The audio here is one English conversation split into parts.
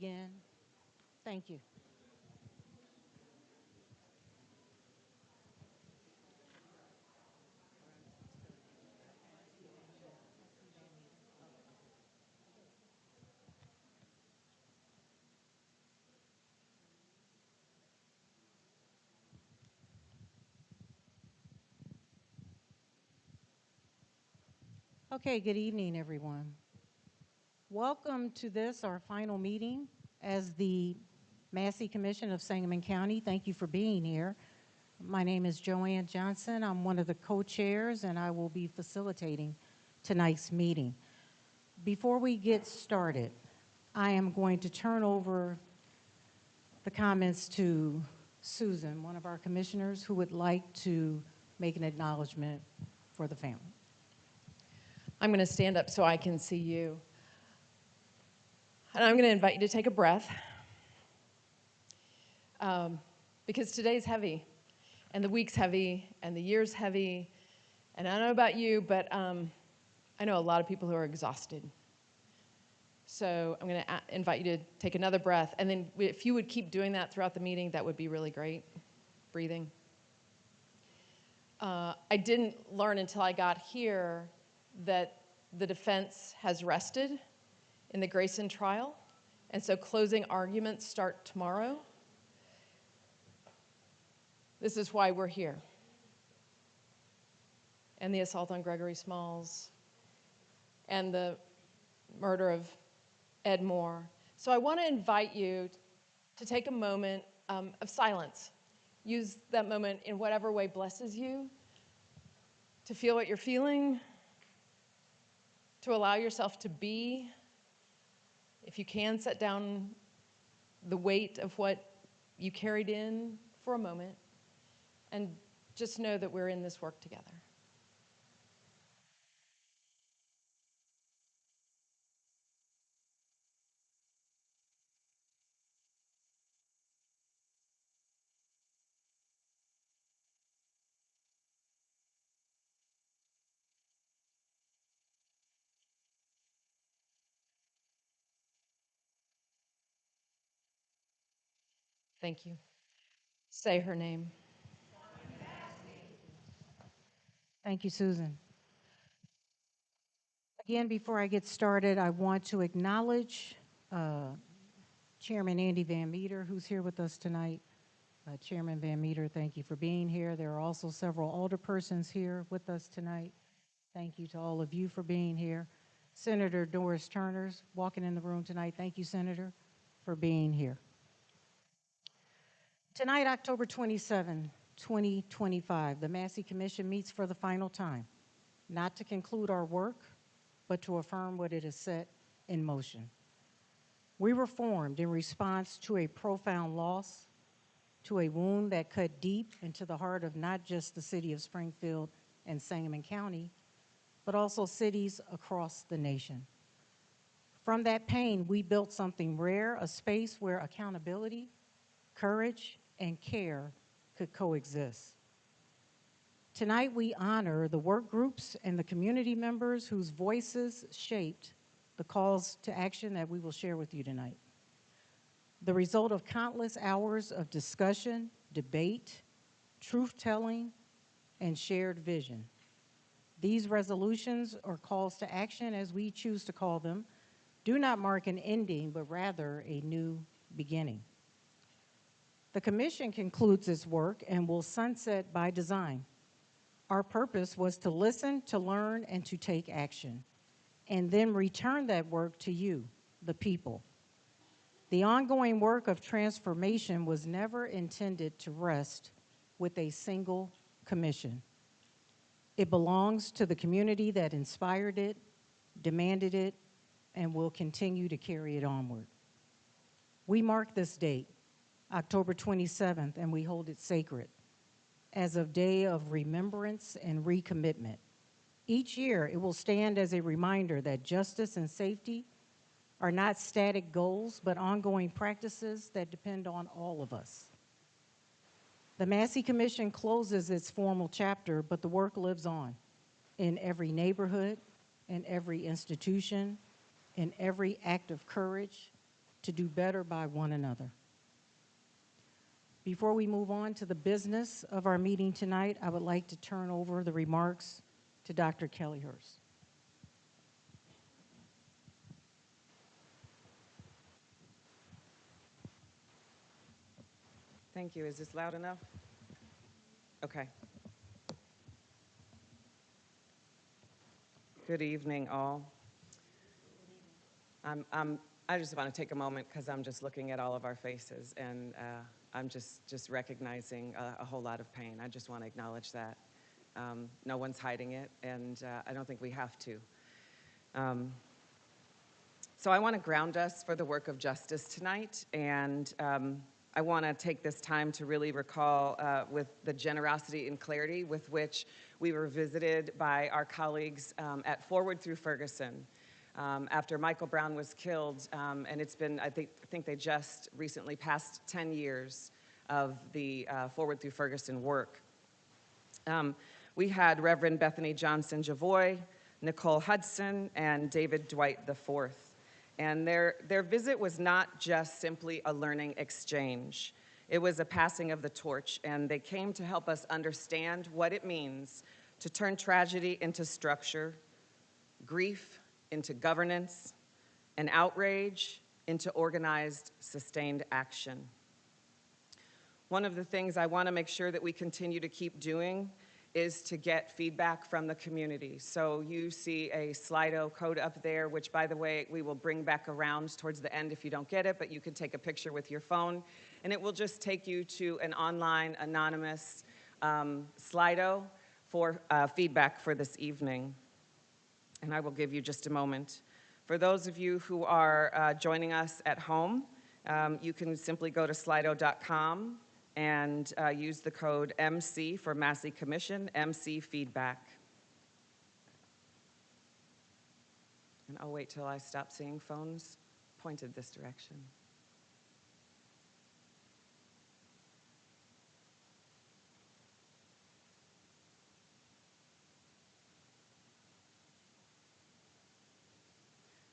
Again, thank you. Okay, good evening, everyone. Welcome to this, our final meeting as the Massey Commission of Sangamon County. Thank you for being here. My name is Joanne Johnson. I'm one of the co-chairs, and I will be facilitating tonight's meeting. Before we get started, I am going to turn over the comments to Susan, one of our commissioners, who would like to make an acknowledgement for the family. I'm going to stand up so I can see you. And I'm going to invite you to take a breath because today's heavy, and the week's heavy, and the year's heavy. And I don't know about you, but I know a lot of people who are exhausted. So I'm going to invite you to take another breath. And then if you would keep doing that throughout the meeting, that would be really great. Breathing. I didn't learn until I got here that the defense has rested in the Grayson trial, and so closing arguments start tomorrow. This is why we're here. And the assault on Gregory Smalls, and the murder of Ed Moore. So I want to invite you to take a moment of silence. Use that moment in whatever way blesses you, to feel what you're feeling, to allow yourself to be. If you can, set down the weight of what you carried in for a moment, and just know that we're in this work together. Thank you. Say her name. Thank you, Susan. Again, before I get started, I want to acknowledge Chairman Andy Van Meter, who's here with us tonight. Chairman Van Meter, thank you for being here. There are also several alderpersons here with us tonight. Thank you to all of you for being here. Senator Doris Turner's walking in the room tonight. Thank you, Senator, for being here. Tonight, October 27, 2025, the Massey Commission meets for the final time, not to conclude our work, but to affirm what it has set in motion. We were formed in response to a profound loss, to a wound that cut deep into the heart of not just the city of Springfield and Sangamon County, but also cities across the nation. From that pain, we built something rare, a space where accountability, courage, and care could coexist. Tonight, we honor the work groups and the community members whose voices shaped the calls to action that we will share with you tonight. The result of countless hours of discussion, debate, truth-telling, and shared vision. These resolutions, or calls to action as we choose to call them, do not mark an ending, but rather a new beginning. The Commission concludes its work and will sunset by design. Our purpose was to listen, to learn, and to take action, and then return that work to you, the people. The ongoing work of transformation was never intended to rest with a single commission. It belongs to the community that inspired it, demanded it, and will continue to carry it onward. We mark this date, October 27th, and we hold it sacred as a day of remembrance and recommitment. Each year, it will stand as a reminder that justice and safety are not static goals, but ongoing practices that depend on all of us. The Massey Commission closes its formal chapter, but the work lives on in every neighborhood, in every institution, in every act of courage, to do better by one another. Before we move on to the business of our meeting tonight, I would like to turn over the remarks to Dr. Kellyhurst. Thank you. Is this loud enough? Okay. Good evening, all. I just want to take a moment because I'm just looking at all of our faces, and I'm just recognizing a whole lot of pain. I just want to acknowledge that. No one's hiding it, and I don't think we have to. So I want to ground us for the work of justice tonight, and I want to take this time to really recall with the generosity and clarity with which we were visited by our colleagues at Forward Through Ferguson after Michael Brown was killed, and it's been, I think they just recently passed 10 years of the Forward Through Ferguson work. We had Reverend Bethany Johnson Javoy, Nicole Hudson, and David Dwight IV. And their visit was not just simply a learning exchange. It was a passing of the torch, and they came to help us understand what it means to turn tragedy into structure, grief into governance, and outrage into organized, sustained action. One of the things I want to make sure that we continue to keep doing is to get feedback from the community. So you see a Slido code up there, which, by the way, we will bring back around towards the end if you don't get it, but you can take a picture with your phone, and it will just take you to an online anonymous Slido for feedback for this evening. And I will give you just a moment. For those of you who are joining us at home, you can simply go to slido.com and use the code MC for Massey Commission, MC Feedback. And I'll wait till I stop seeing phones pointed this direction.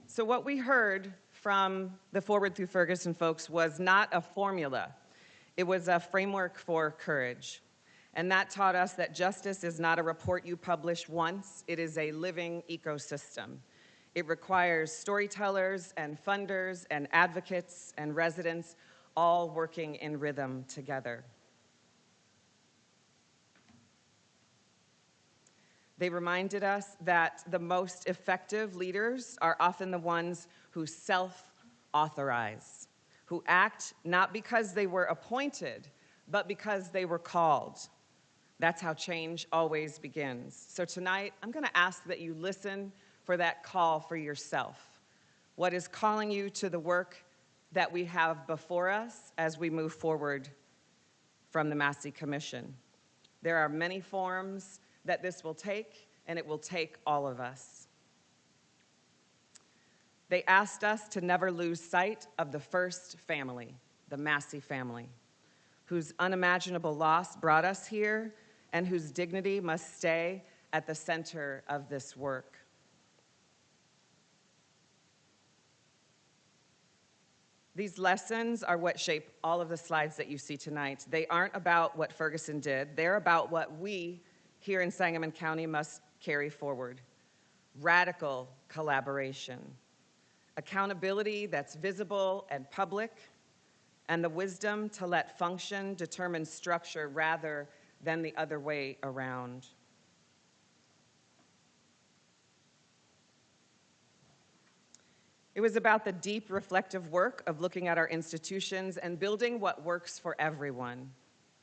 So what we heard from the Forward Through Ferguson folks was not a formula. It was a framework for courage. And that taught us that justice is not a report you publish once, it is a living ecosystem. It requires storytellers and funders and advocates and residents all working in rhythm together. They reminded us that the most effective leaders are often the ones who self-authorize, who act not because they were appointed, but because they were called. That's how change always begins. So tonight, I'm going to ask that you listen for that call for yourself. What is calling you to the work that we have before us as we move forward from the Massey Commission? There are many forms that this will take, and it will take all of us. They asked us to never lose sight of the first family, the Massey family, whose unimaginable loss brought us here and whose dignity must stay at the center of this work. These lessons are what shape all of the slides that you see tonight. They aren't about what Ferguson did. They're about what we here in Sangamon County must carry forward. Radical collaboration, accountability that's visible and public, and the wisdom to let function determine structure rather than the other way around. It was about the deep reflective work of looking at our institutions and building what works for everyone.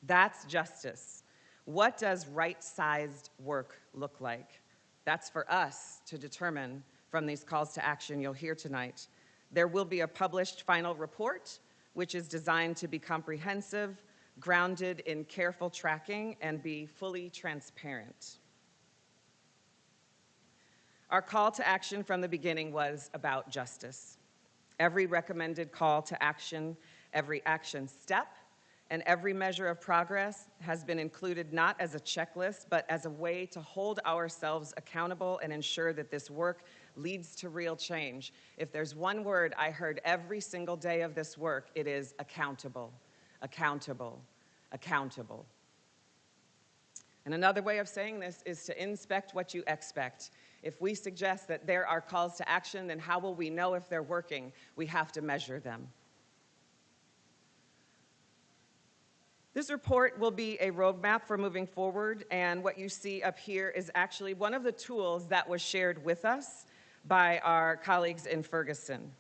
That's justice. What does right-sized work look like? That's for us to determine from these calls to action you'll hear tonight. There will be a published final report, which is designed to be comprehensive, grounded in careful tracking, and be fully transparent. Our call to action from the beginning was about justice. Every recommended call to action, every action step, and every measure of progress has been included not as a checklist, but as a way to hold ourselves accountable and ensure that this work leads to real change. If there's one word I heard every single day of this work, it is accountable, accountable, accountable. And another way of saying this is to inspect what you expect. If we suggest that there are calls to action, then how will we know if they're working? We have to measure them. This report will be a roadmap for moving forward, and what you see up here is actually one of the tools that was shared with us by our colleagues in Ferguson.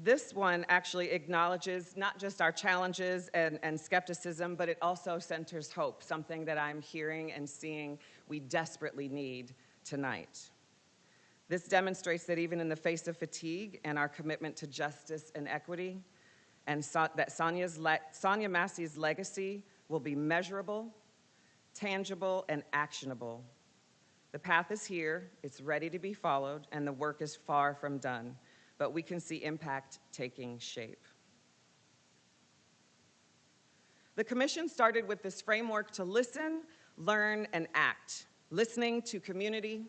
This one actually acknowledges not just our challenges and skepticism, but it also centers hope, something that I'm hearing and seeing we desperately need tonight. This demonstrates that even in the face of fatigue and our commitment to justice and equity, and that Sonia Massey's legacy will be measurable, tangible, and actionable. The path is here, it's ready to be followed, and the work is far from done, but we can see impact taking shape. The commission started with this framework to listen, learn, and act. Listening to community,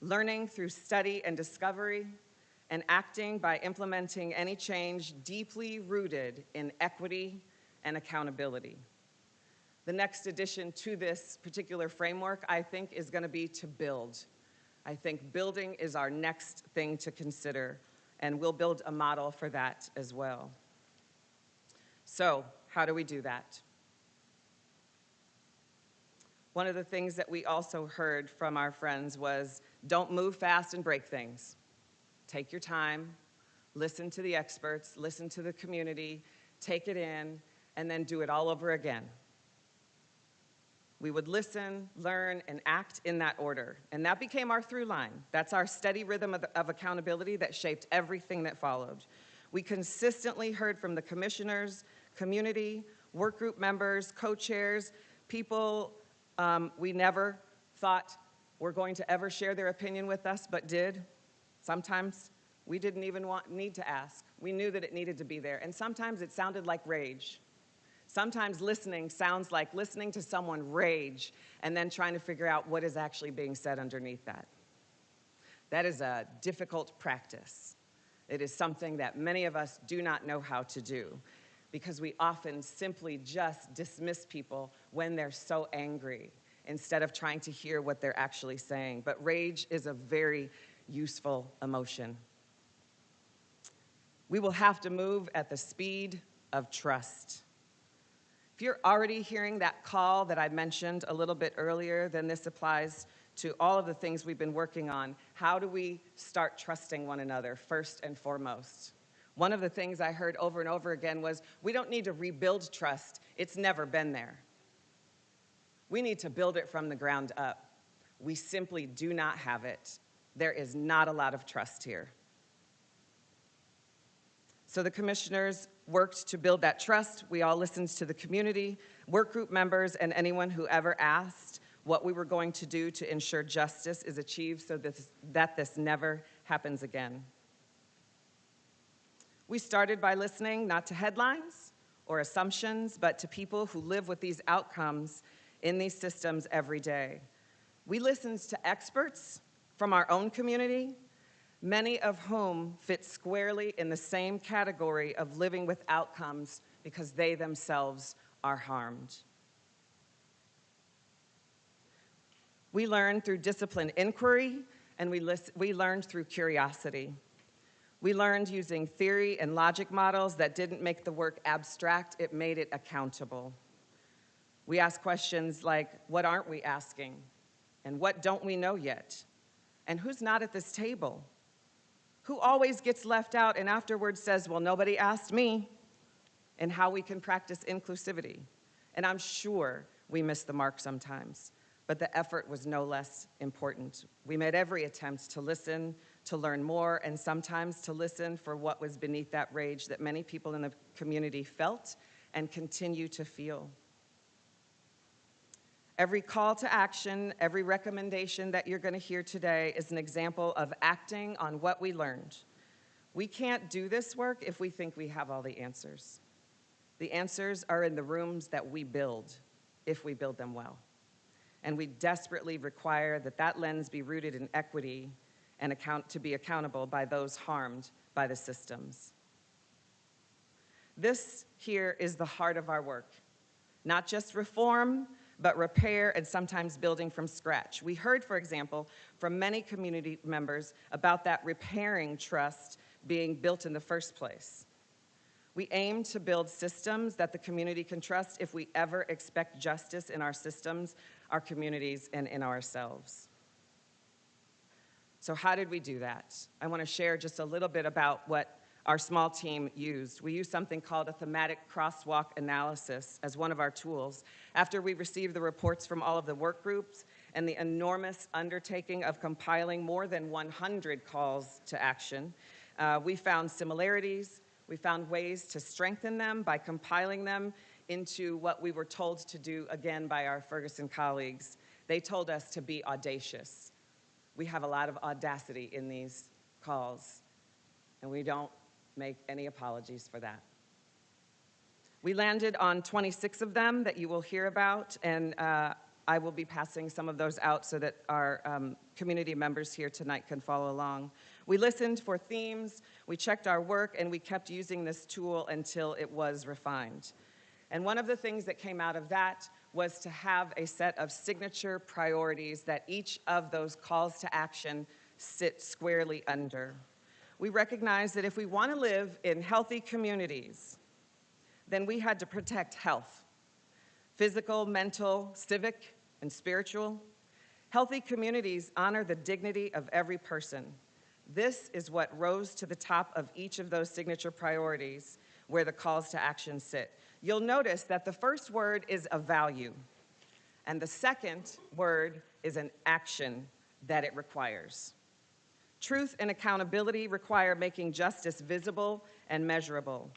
learning through study and discovery, and acting by implementing any change deeply rooted in equity and accountability. The next addition to this particular framework, I think, is going to be to build. I think building is our next thing to consider, and we'll build a model for that as well. So, how do we do that? One of the things that we also heard from our friends was, don't move fast and break things. Take your time, listen to the experts, listen to the community, take it in, and then do it all over again. We would listen, learn, and act in that order. And that became our through line. That's our steady rhythm of accountability that shaped everything that followed. We consistently heard from the commissioners, community, work group members, co-chairs, people we never thought were going to ever share their opinion with us, but did. Sometimes we didn't even need to ask. We knew that it needed to be there. And sometimes it sounded like rage. Sometimes listening sounds like listening to someone rage and then trying to figure out what is actually being said underneath that. That is a difficult practice. It is something that many of us do not know how to do because we often simply just dismiss people when they're so angry instead of trying to hear what they're actually saying. But rage is a very useful emotion. We will have to move at the speed of trust. If you're already hearing that call that I mentioned a little bit earlier, then this applies to all of the things we've been working on. How do we start trusting one another first and foremost? One of the things I heard over and over again was, we don't need to rebuild trust. It's never been there. We need to build it from the ground up. We simply do not have it. There is not a lot of trust here. So the commissioners worked to build that trust. We all listened to the community, work group members, and anyone who ever asked what we were going to do to ensure justice is achieved so that this never happens again. We started by listening not to headlines or assumptions, but to people who live with these outcomes in these systems every day. We listened to experts from our own community, many of whom fit squarely in the same category of living with outcomes because they themselves are harmed. We learned through disciplined inquiry, and we learned through curiosity. We learned using theory and logic models that didn't make the work abstract, it made it accountable. We asked questions like, what aren't we asking? And what don't we know yet? And who's not at this table? Who always gets left out and afterwards says, well, nobody asked me? And how we can practice inclusivity. And I'm sure we miss the mark sometimes, but the effort was no less important. We made every attempt to listen, to learn more, and sometimes to listen for what was beneath that rage that many people in the community felt and continue to feel. Every call to action, every recommendation that you're going to hear today is an example of acting on what we learned. We can't do this work if we think we have all the answers. The answers are in the rooms that we build, if we build them well. And we desperately require that that lens be rooted in equity and to be accountable by those harmed by the systems. This here is the heart of our work. Not just reform, but repair and sometimes building from scratch. We heard, for example, from many community members about that repairing trust being built in the first place. We aim to build systems that the community can trust if we ever expect justice in our systems, our communities, and in ourselves. So how did we do that? I want to share just a little bit about what our small team used. We used something called a thematic crosswalk analysis as one of our tools. After we received the reports from all of the work groups and the enormous undertaking of compiling more than 100 calls to action, we found similarities. We found ways to strengthen them by compiling them into what we were told to do again by our Ferguson colleagues. They told us to be audacious. We have a lot of audacity in these calls, and we don't make any apologies for that. We landed on 26 of them that you will hear about, and I will be passing some of those out so that our community members here tonight can follow along. We listened for themes, we checked our work, and we kept using this tool until it was refined. And one of the things that came out of that was to have a set of signature priorities that each of those calls to action sit squarely under. We recognized that if we want to live in healthy communities, then we had to protect health, physical, mental, civic, and spiritual. Healthy communities honor the dignity of every person. This is what rose to the top of each of those signature priorities where the calls to action sit. You'll notice that the first word is a value, and the second word is an action that it requires. Truth and accountability require making justice visible and measurable.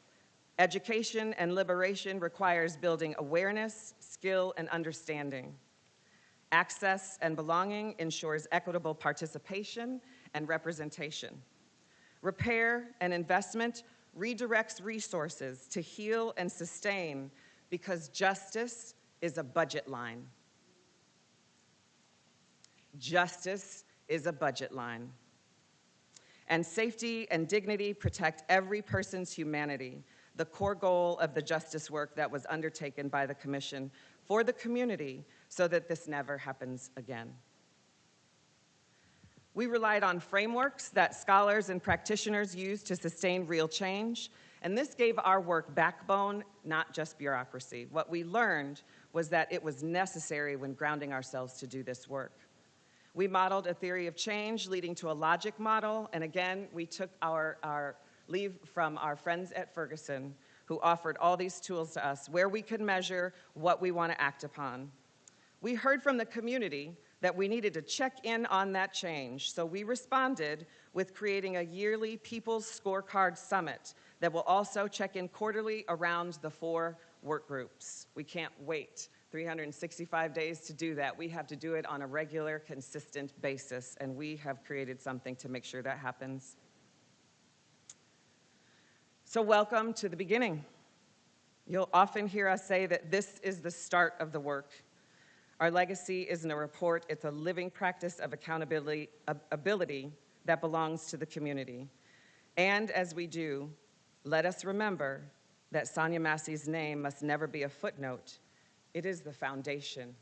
Education and liberation requires building awareness, skill, and understanding. Access and belonging ensures equitable participation and representation. Repair and investment redirects resources to heal and sustain because justice is a budget line. Justice is a budget line. And safety and dignity protect every person's humanity, the core goal of the justice work that was undertaken by the Commission for the community so that this never happens again. We relied on frameworks that scholars and practitioners use to sustain real change, and this gave our work backbone, not just bureaucracy. What we learned was that it was necessary when grounding ourselves to do this work. We modeled a theory of change leading to a logic model, and again, we took our leave from our friends at Ferguson who offered all these tools to us where we could measure what we want to act upon. We heard from the community that we needed to check in on that change, so we responded with creating a yearly People's Scorecard Summit that will also check in quarterly around the 4 work groups. We can't wait 365 days to do that. We have to do it on a regular, consistent basis, and we have created something to make sure that happens. So welcome to the beginning. You'll often hear us say that this is the start of the work. Our legacy isn't a report, it's a living practice of accountability, ability that belongs to the community. And as we do, let us remember that Sonia Massey's name must never be a footnote. It is the foundation.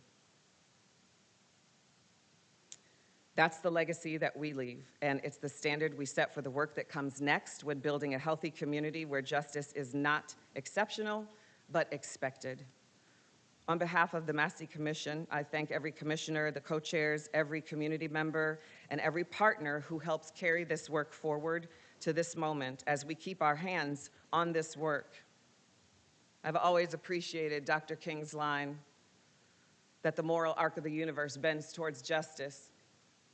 That's the legacy that we leave, and it's the standard we set for the work that comes next when building a healthy community where justice is not exceptional, but expected. On behalf of the Massey Commission, I thank every commissioner, the co-chairs, every community member, and every partner who helps carry this work forward to this moment as we keep our hands on this work. I've always appreciated Dr. King's line that the moral arc of the universe bends towards justice,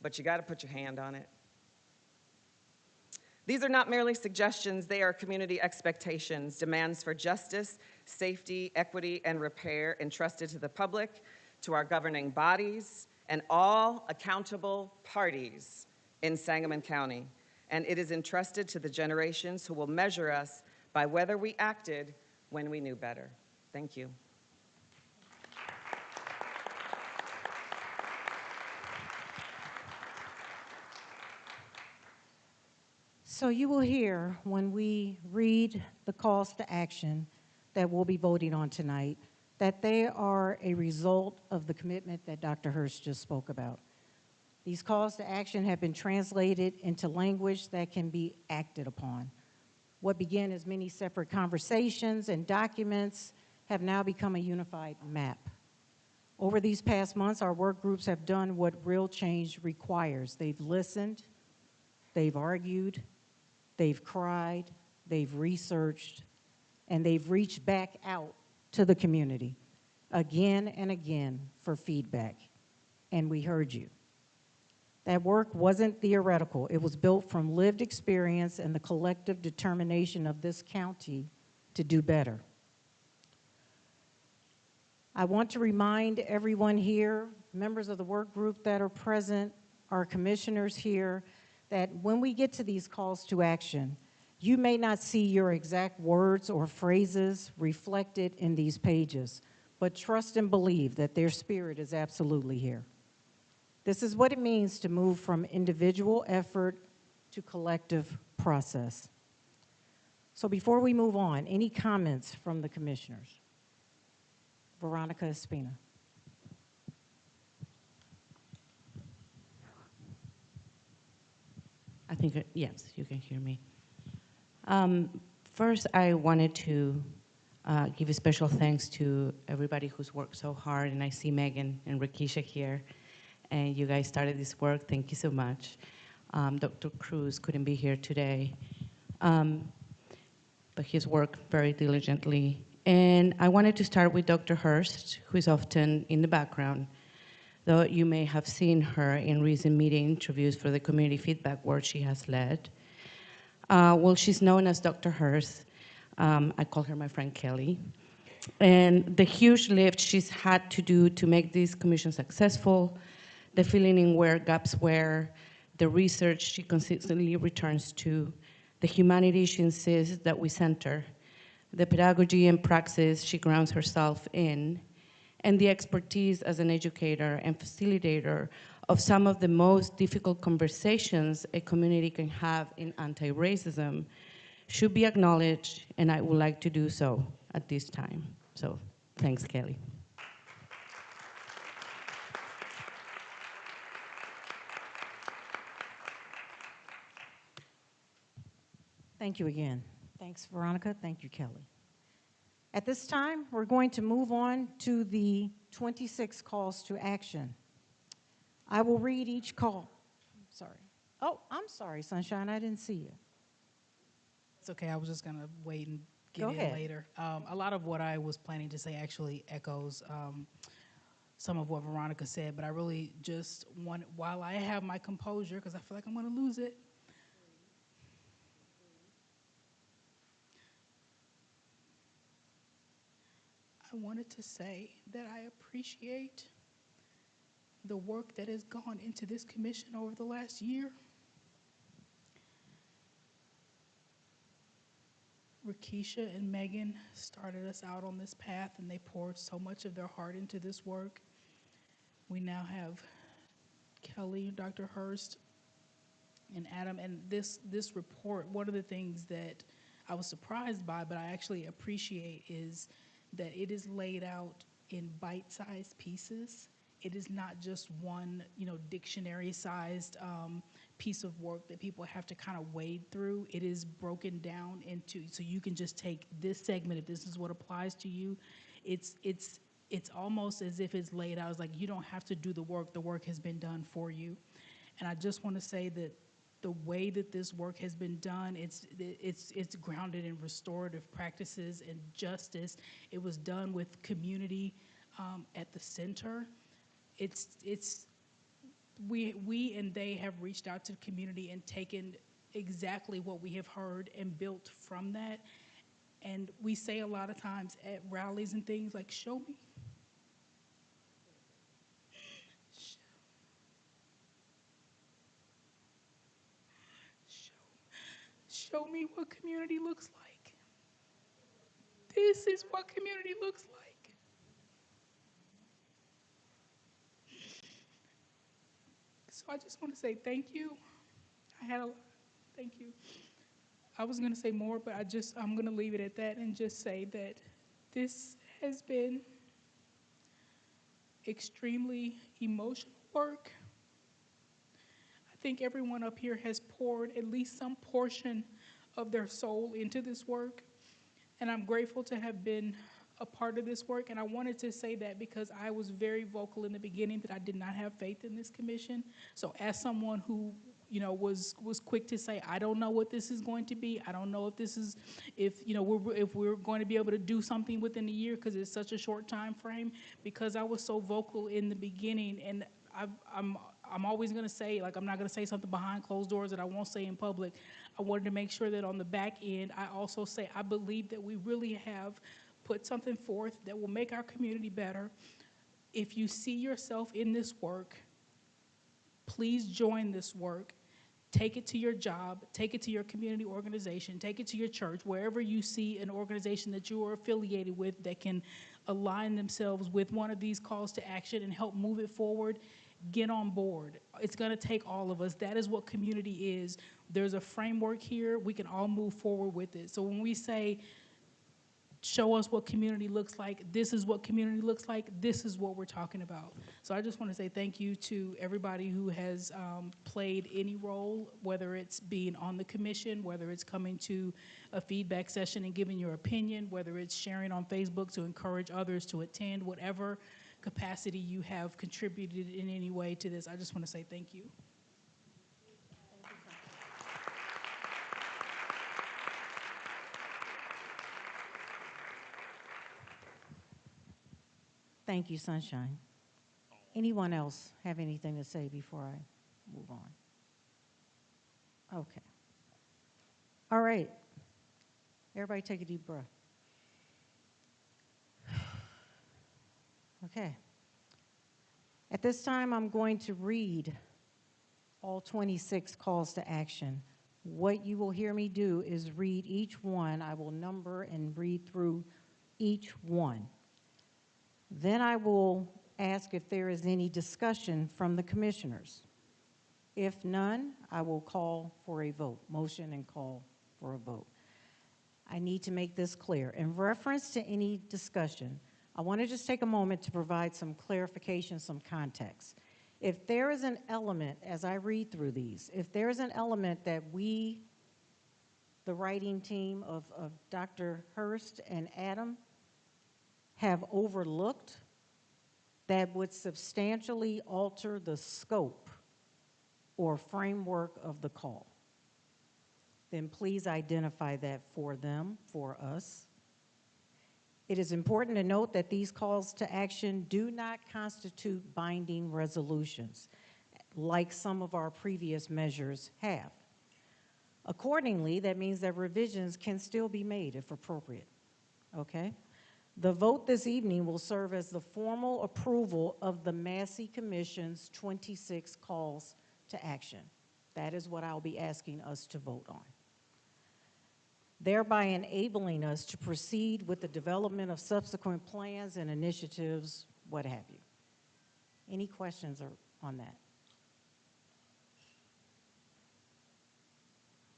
but you got to put your hand on it. These are not merely suggestions, they are community expectations, demands for justice, safety, equity, and repair entrusted to the public, to our governing bodies, and all accountable parties in Sangamon County. And it is entrusted to the generations who will measure us by whether we acted when we knew better. Thank you. So you will hear when we read the calls to action that we'll be voting on tonight that they are a result of the commitment that Dr. Hurst just spoke about. These calls to action have been translated into language that can be acted upon. What began as many separate conversations and documents have now become a unified map. Over these past months, our work groups have done what real change requires. They've listened, they've argued, they've cried, they've researched, and they've reached back out to the community again and again for feedback. And we heard you. That work wasn't theoretical. It was built from lived experience and the collective determination of this county to do better. I want to remind everyone here, members of the work group that are present, our commissioners here, that when we get to these calls to action, you may not see your exact words or phrases reflected in these pages, but trust and believe that their spirit is absolutely here. This is what it means to move from individual effort to collective process. So before we move on, any comments from the commissioners? Veronica Espina. I think, yes, you can hear me. First, I wanted to give a special thanks to everybody who's worked so hard, and I see Megan and Rakisha here, and you guys started this work. Thank you so much. Dr. Cruz couldn't be here today, but he's worked very diligently. And I wanted to start with Dr. Hurst, who is often in the background, though you may have seen her in recent meeting interviews for the community feedback work she has led. Well, she's known as Dr. Hurst. I call her my friend Kelly. And the huge lift she's had to do to make this commission successful, the filling in where gaps were, the research she consistently returns to, the humanity she insists that we center, the pedagogy and praxis she grounds herself in, and the expertise as an educator and facilitator of some of the most difficult conversations a community can have in anti-racism should be acknowledged, and I would like to do so at this time. So, thanks, Kelly. Thank you again. Thanks, Veronica. Thank you, Kelly. At this time, we're going to move on to the 26 calls to action. I will read each call. Sorry. Oh, I'm sorry, Sunshine. I didn't see you. It's okay. I was just going to wait and get Go in ahead. later. A lot of what I was planning to say actually echoes some of what Veronica said, but I really just want, while I have my composure, because I feel like I'm going to lose it, I wanted to say that I appreciate the work that has gone into this commission over the last year. Rakisha and Megan started us out on this path, and they poured so much of their heart into this work. We now have Kelly, Dr. Hurst, and Adam, and this report, one of the things that I was surprised by, but I actually appreciate, is that it is laid out in bite-sized pieces. It is not just one, dictionary-sized piece of work that people have to kind of wade through. It is broken down into, so you can just take this segment, if this is what applies to you. It's almost as if it's laid out. It's like you don't have to do the work has been done for you. And I just want to say that the way that this work has been done, it's grounded in restorative practices and justice. It was done with community at the center. We and they have reached out to the community and taken exactly what we have heard and built from that. And we say a lot of times at rallies and things like, show me. Show me what community looks like. This is what community looks like. So I just want to say thank you. Thank you. I was going to say more, but I'm going to leave it at that and just say that this has been extremely emotional work. I think everyone up here has poured at least some portion of their soul into this work, and I'm grateful to have been a part of this work. And I wanted to say that because I was very vocal in the beginning that I did not have faith in this commission. So as someone who was quick to say, I don't know what this is going to be. I don't know if this is, if we're going to be able to do something within a year, because it's such a short time frame. Because I was so vocal in the beginning, and I'm always going to say, like, I'm not going to say something behind closed doors that I won't say in public. I wanted to make sure that on the back end, I also say I believe that we really have put something forth that will make our community better. If you see yourself in this work, please join this work. Take it to your job, take it to your community organization, take it to your church, wherever you see an organization that you are affiliated with that can align themselves with one of these calls to action and help move it forward. Get on board. It's going to take all of us. That is what community is. There's a framework here. We can all move forward with it. So when we say, show us what community looks like, this is what community looks like, this is what we're talking about. So I just want to say thank you to everybody who has played any role, whether it's being on the commission, whether it's coming to a feedback session and giving your opinion, whether it's sharing on Facebook to encourage others to attend, whatever capacity you have contributed in any way to this. I just want to say thank you. Thank you, Sunshine. Anyone else have anything to say before I move on? Okay. All right. Everybody take a deep breath. Okay. At this time, I'm going to read all 26 calls to action. What you will hear me do is read each one. I will number and read through each one. Then I will ask if there is any discussion from the commissioners. If none, I will call for a vote, motion and call for a vote. I need to make this clear. In reference to any discussion, I want to just take a moment to provide some clarification, some context. If there is an element, as I read through these, if there is an element that we, the writing team of Dr. Hurst and Adam, have overlooked that would substantially alter the scope or framework of the call, then please identify that for them, for us. It is important to note that these calls to action do not constitute binding resolutions, like some of our previous measures have. Accordingly, that means that revisions can still be made if appropriate, okay? The vote this evening will serve as the formal approval of the Massey Commission's 26 calls to action. That is what I'll be asking us to vote on, thereby enabling us to proceed with the development of subsequent plans and initiatives, what have you. Any questions on that?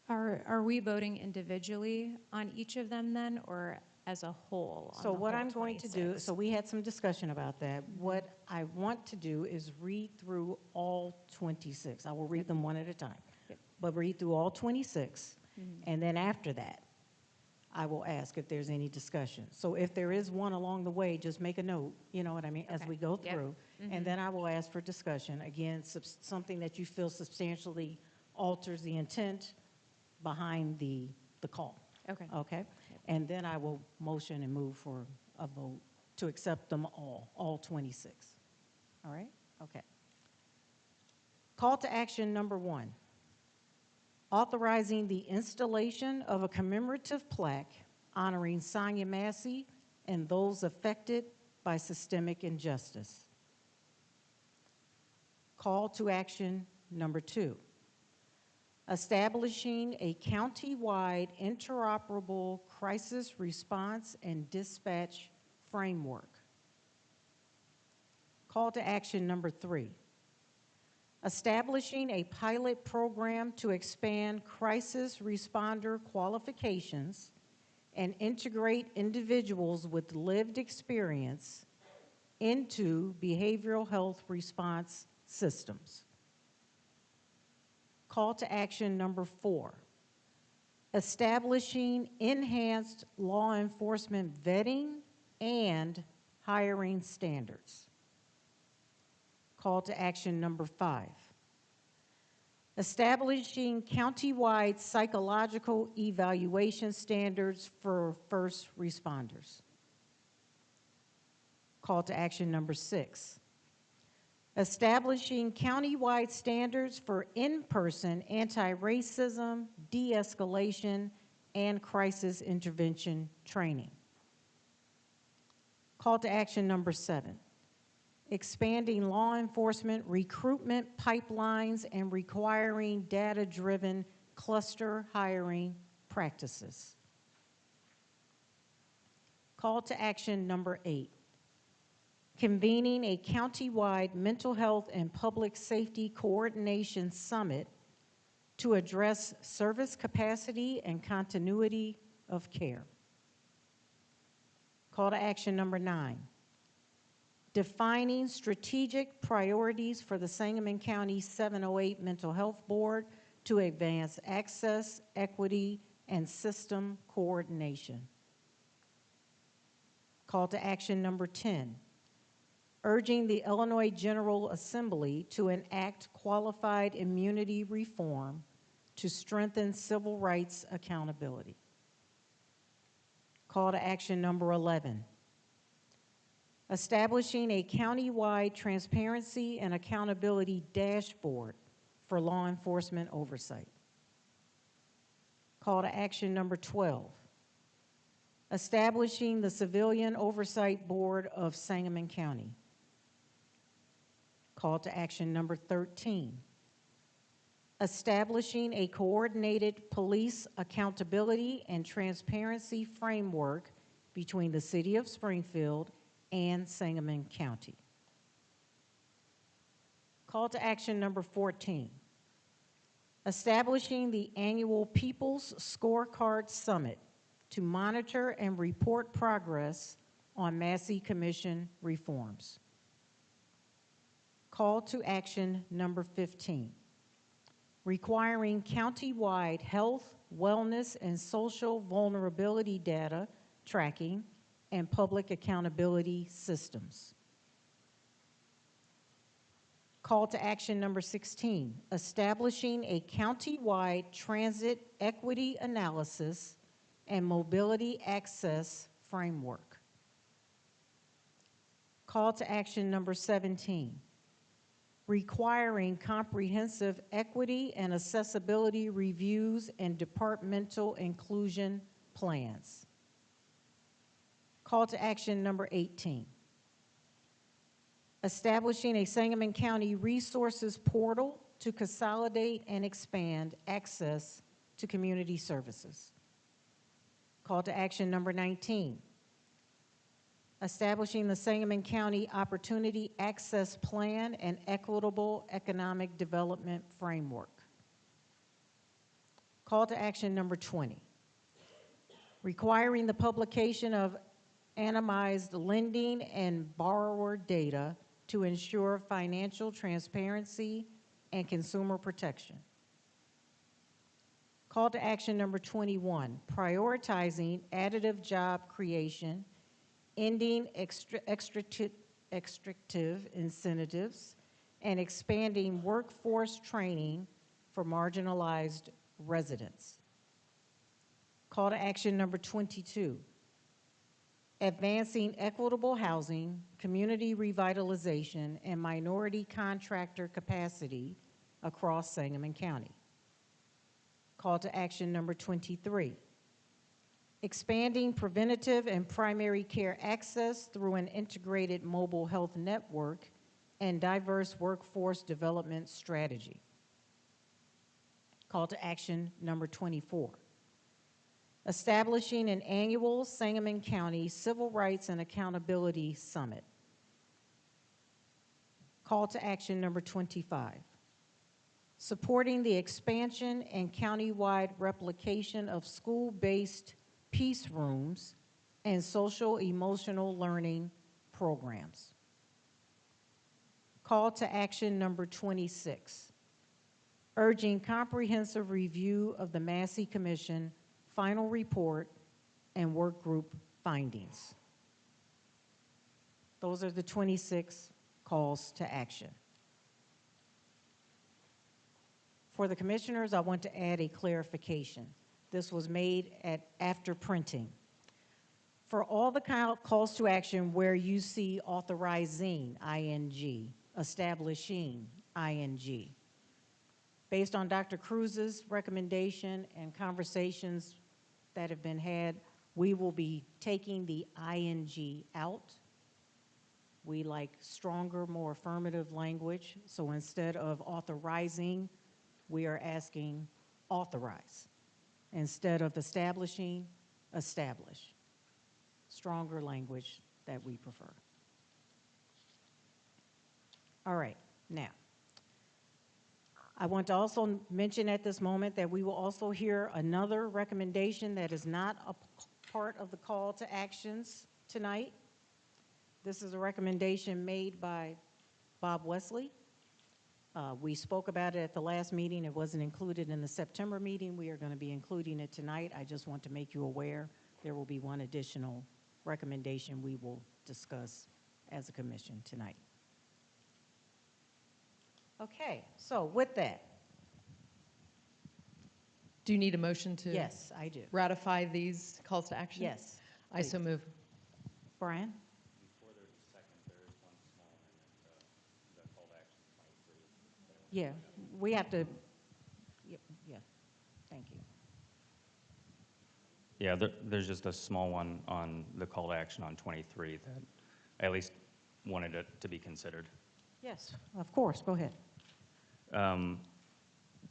Are we voting individually on each of them then, or as a whole? So what I'm going to do, so we had some discussion about that. What I want to do is read through all 26. I will read them one at a time, but read through all 26, and then after that, I will ask if there's any discussion. So if there is one along the way, just make a note, you know what I mean, as we go through, and then I will ask for discussion. Again, something that you feel substantially alters the intent behind the call. Okay. Okay? And then I will motion and move for a vote to accept them all 26. All right? Okay. Call to action number 1, authorizing the installation of a commemorative plaque honoring Sonia Massey and those affected by systemic injustice. Call to action number 2, establishing a county-wide interoperable crisis response and dispatch framework. Call to action number 3, establishing a pilot program to expand crisis responder qualifications and integrate individuals with lived experience into behavioral health response systems. Call to action number 4, establishing enhanced law enforcement vetting and hiring standards. Call to action number 5, establishing countywide psychological evaluation standards for first responders. Call to action number 6, establishing countywide standards for in-person anti-racism, de-escalation, and crisis intervention training. Call to action number 7, expanding law enforcement recruitment pipelines and requiring data-driven cluster hiring practices. Call to action number 8, convening a countywide mental health and public safety coordination summit to address service capacity and continuity of care. Call to action number 9, defining strategic priorities for the Sangamon County 708 Mental Health Board to advance access, equity, and system coordination. Call to action number 10, urging the Illinois General Assembly to enact qualified immunity reform to strengthen civil rights accountability. Call to action number 11, establishing a countywide transparency and accountability dashboard for law enforcement oversight. Call to action number 12, establishing the Civilian Oversight Board of Sangamon County. Call to action number 13, establishing a coordinated police accountability and transparency framework between the City of Springfield and Sangamon County. Call to action number 14, establishing the annual People's Scorecard Summit to monitor and report progress on Massey Commission reforms. Call to action number 15, requiring countywide health, wellness, and social vulnerability data tracking and public accountability systems. Call to action number 16, establishing a countywide transit equity analysis and mobility access framework. Call to action number 17, requiring comprehensive equity and accessibility reviews and departmental inclusion plans. Call to action number 18, establishing a Sangamon County resources portal to consolidate and expand access to community services. Call to action number 19, establishing the Sangamon County Opportunity Access Plan and Equitable Economic Development Framework. Call to action number 20, requiring the publication of anonymized lending and borrower data to ensure financial transparency and consumer protection. Call to action number 21, prioritizing additive job creation, ending extractive incentives, and expanding workforce training for marginalized residents. Call to action number 22, advancing equitable housing, community revitalization, and minority contractor capacity across Sangamon County. Call to action number 23, expanding preventative and primary care access through an integrated mobile health network and diverse workforce development strategy. Call to action number 24, establishing an annual Sangamon County Civil Rights and Accountability Summit. Call to action number 25, supporting the expansion and countywide replication of school-based peace rooms and social emotional learning programs. Call to action number 26, urging comprehensive review of the Massey Commission final report and work group findings. Those are the 26 calls to action. For the commissioners, I want to add a clarification. This was made after printing. For all the calls to action where you see authorizing, ing, establishing, ing, based on Dr. Cruz's recommendation and conversations that have been had, we will be taking the ing out. We like stronger, more affirmative language. So instead of authorizing, we are asking authorize. Instead of establishing, establish. Stronger language that we prefer. All right, now, I want to also mention at this moment that we will also hear another recommendation that is not a part of the call to actions tonight. This is a recommendation made by Bob Wesley. We spoke about it at the last meeting. It wasn't included in the September meeting. We are going to be including it tonight. I just want to make you aware there will be one additional recommendation we will discuss as a commission tonight. Okay, so with that. Do you need a motion to Yes, I do. ratify these calls to action? Yes. I so please. move. Brian? Before there's a second, there is one small amendment, the call to action 23. Yeah, we have to, yeah, thank you. Yeah, there's just a small one on the call to action on 23 that I at least wanted it to be considered. Yes, of course, go ahead.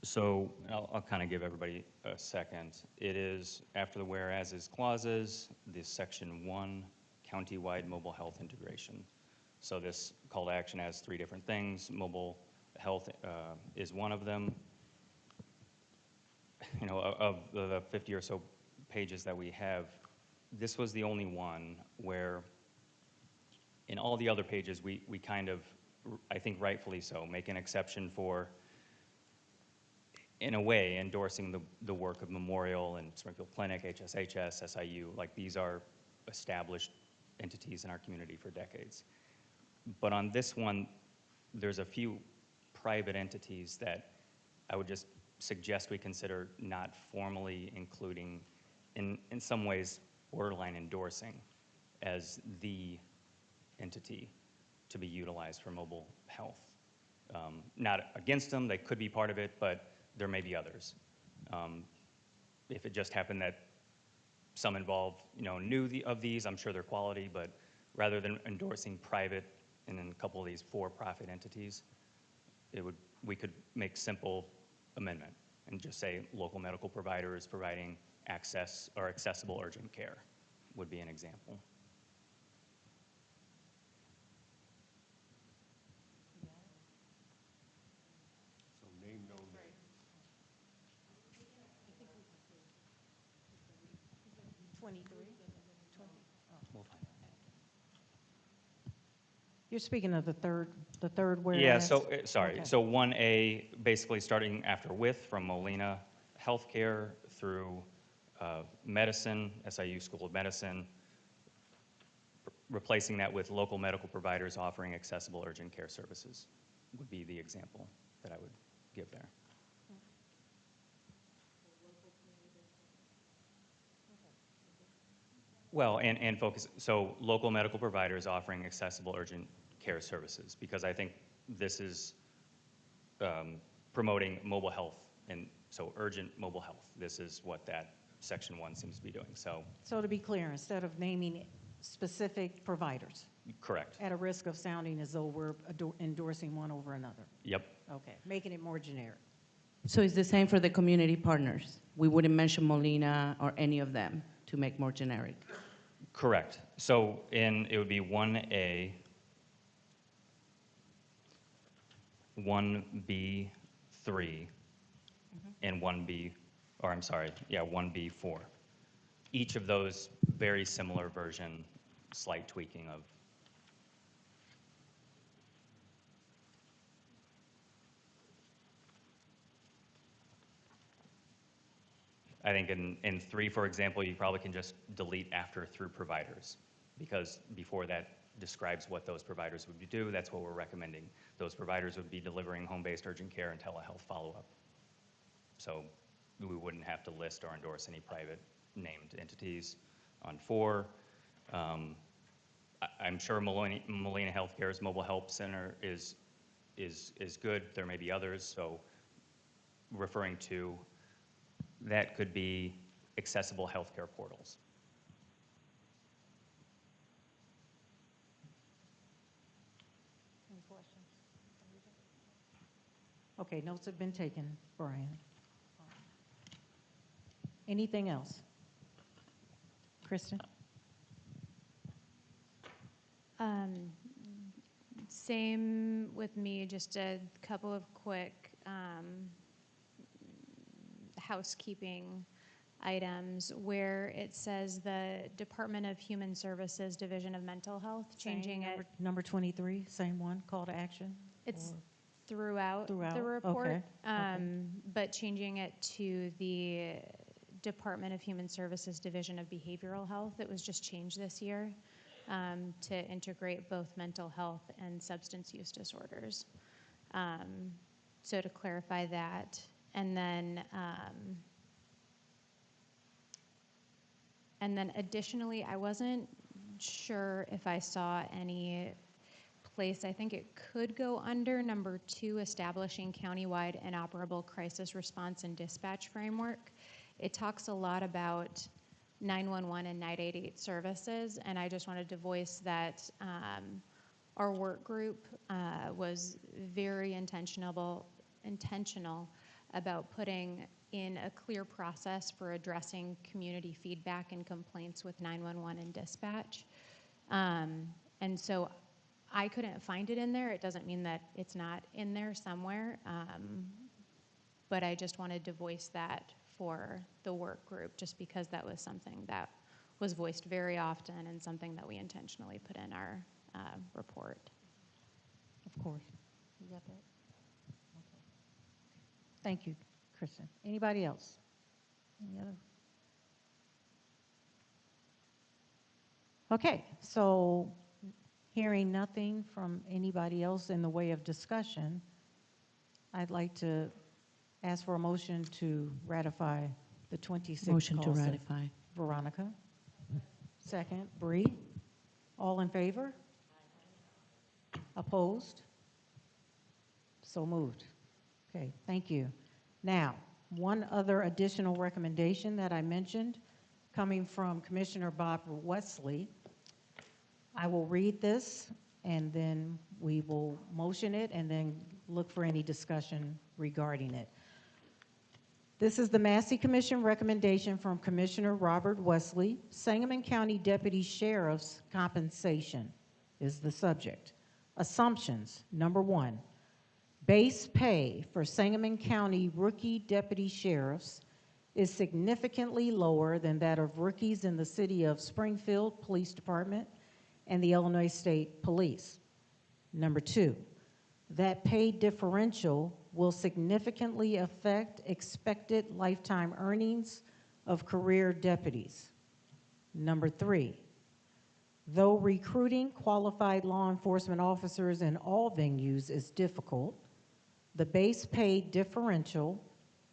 So I'll kind of give everybody a second. It is after the whereas clauses, this section 1, countywide mobile health integration. So this call to action has 3 different things. Mobile health is one of them. You know, of the 50 or so pages that we have, this was the only one where in all the other pages we kind of, I think rightfully so, make an exception for, in a way, endorsing the work of Memorial and Springfield Clinic, HSHS, SIU. Like, these are established entities in our community for decades. But on this one, there's a few private entities that I would just suggest we consider not formally including, in some ways, borderline endorsing as the entity to be utilized for mobile health. Not against them, they could be part of it, but there may be others. If it just happened that some involved, knew of these, I'm sure they're quality, but rather than endorsing private and then a couple of these for-profit entities, we could make simple amendment and just say local medical providers providing access or accessible urgent care would be an example. So name, no name. 23? We'll find out. You're speaking of the third whereas? Yeah, so, sorry. Okay. So 1A, basically starting after with, from Molina Healthcare through medicine, SIU School of Medicine, replacing that with local medical providers offering accessible urgent care services would be the example that I would give there. Well, and focus, so local medical providers offering accessible urgent care services, because I think this is promoting mobile health, and so urgent mobile health. This is what that section 1 seems to be doing, so. So to be clear, instead of naming specific providers, Correct. at a risk of sounding as though we're endorsing one over another. Yep. Okay, making it more generic. So it's the same for the community partners. We wouldn't mention Molina or any of them to make more generic. Correct. So it would be 1A, 1B3, 3 and 1B, or I'm sorry, yeah, 1B4. Each of those very similar version, slight tweaking of. I think in 3, for example, you probably can just delete after through providers, because before that describes what those providers would do. That's what we're recommending. Those providers would be delivering home-based urgent care and telehealth follow-up. So we wouldn't have to list or endorse any private named entities. On 4, I'm sure Molina Healthcare's mobile help center is good. There may be others, so referring to that could be accessible healthcare portals. Any questions? Okay, notes have been taken, Brian. Anything else? Kristen? Same with me, just a couple of quick housekeeping items where it says the Department of Human Services Division of Mental Health, changing Same, it. Number 23, same one, call to action? It's Or throughout the Throughout? report, Okay, okay. but changing it to the Department of Human Services Division of Behavioral Health. It was just changed this year to integrate both mental health and substance use disorders. So to clarify that, and then additionally, I wasn't sure if I saw any place, I think it could go under number 2, establishing countywide and operable crisis response and dispatch framework. It talks a lot about 911 and 988 services, and I just wanted to voice that our work group was very intentional about putting in a clear process for addressing community feedback and complaints with 911 and dispatch. And so I couldn't find it in there. It doesn't mean that it's not in there somewhere, but I just wanted to voice that for the work group, just because that was something that was voiced very often and something that we intentionally put in our report. Of course. You got that? Okay. Thank you, Kristen. Anybody else? Any other? Okay, so hearing nothing from anybody else in the way of discussion, I'd like to ask for a motion to ratify the 26 Motion to call center. ratify. Veronica. Second, Bree. All in favor? Opposed? So moved. Okay, thank you. Now, one other additional recommendation that I mentioned, coming from Commissioner Bob Wesley. I will read this, and then we will motion it, and then look for any discussion regarding it. This is the Massey Commission recommendation from Commissioner Robert Wesley. Sangamon County Deputy Sheriff's compensation is the subject. Assumptions, number 1, base pay for Sangamon County rookie deputy sheriffs is significantly lower than that of rookies in the city of Springfield Police Department and the Illinois State Police. Number 2, that pay differential will significantly affect expected lifetime earnings of career deputies. Number 3, though recruiting qualified law enforcement officers in all venues is difficult, the base pay differential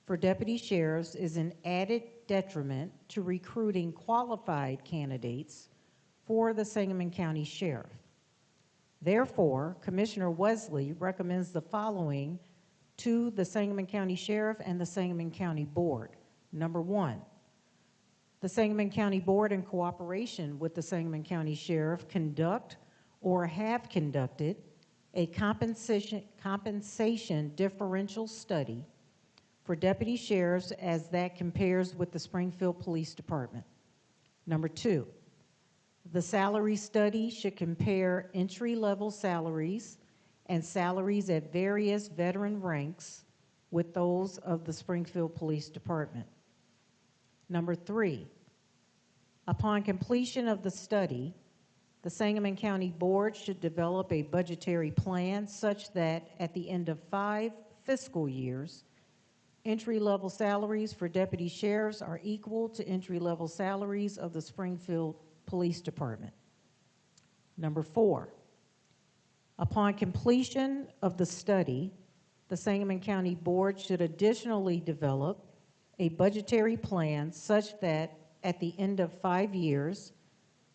for deputy sheriffs is an added detriment to recruiting qualified candidates for the Sangamon County Sheriff. Therefore, Commissioner Wesley recommends the following to the Sangamon County Sheriff and the Sangamon County Board. Number 1, the Sangamon County Board, in cooperation with the Sangamon County Sheriff, conduct or have conducted a compensation differential study for deputy sheriffs as that compares with the Springfield Police Department. Number 2, the salary study should compare entry-level salaries and salaries at various veteran ranks with those of the Springfield Police Department. Number 3, upon completion of the study, the Sangamon County Board should develop a budgetary plan such that at the end of 5 fiscal years, entry-level salaries for deputy sheriffs are equal to entry-level salaries of the Springfield Police Department. Number 4, upon completion of the study, the Sangamon County Board should additionally develop a budgetary plan such that at the end of 5 years,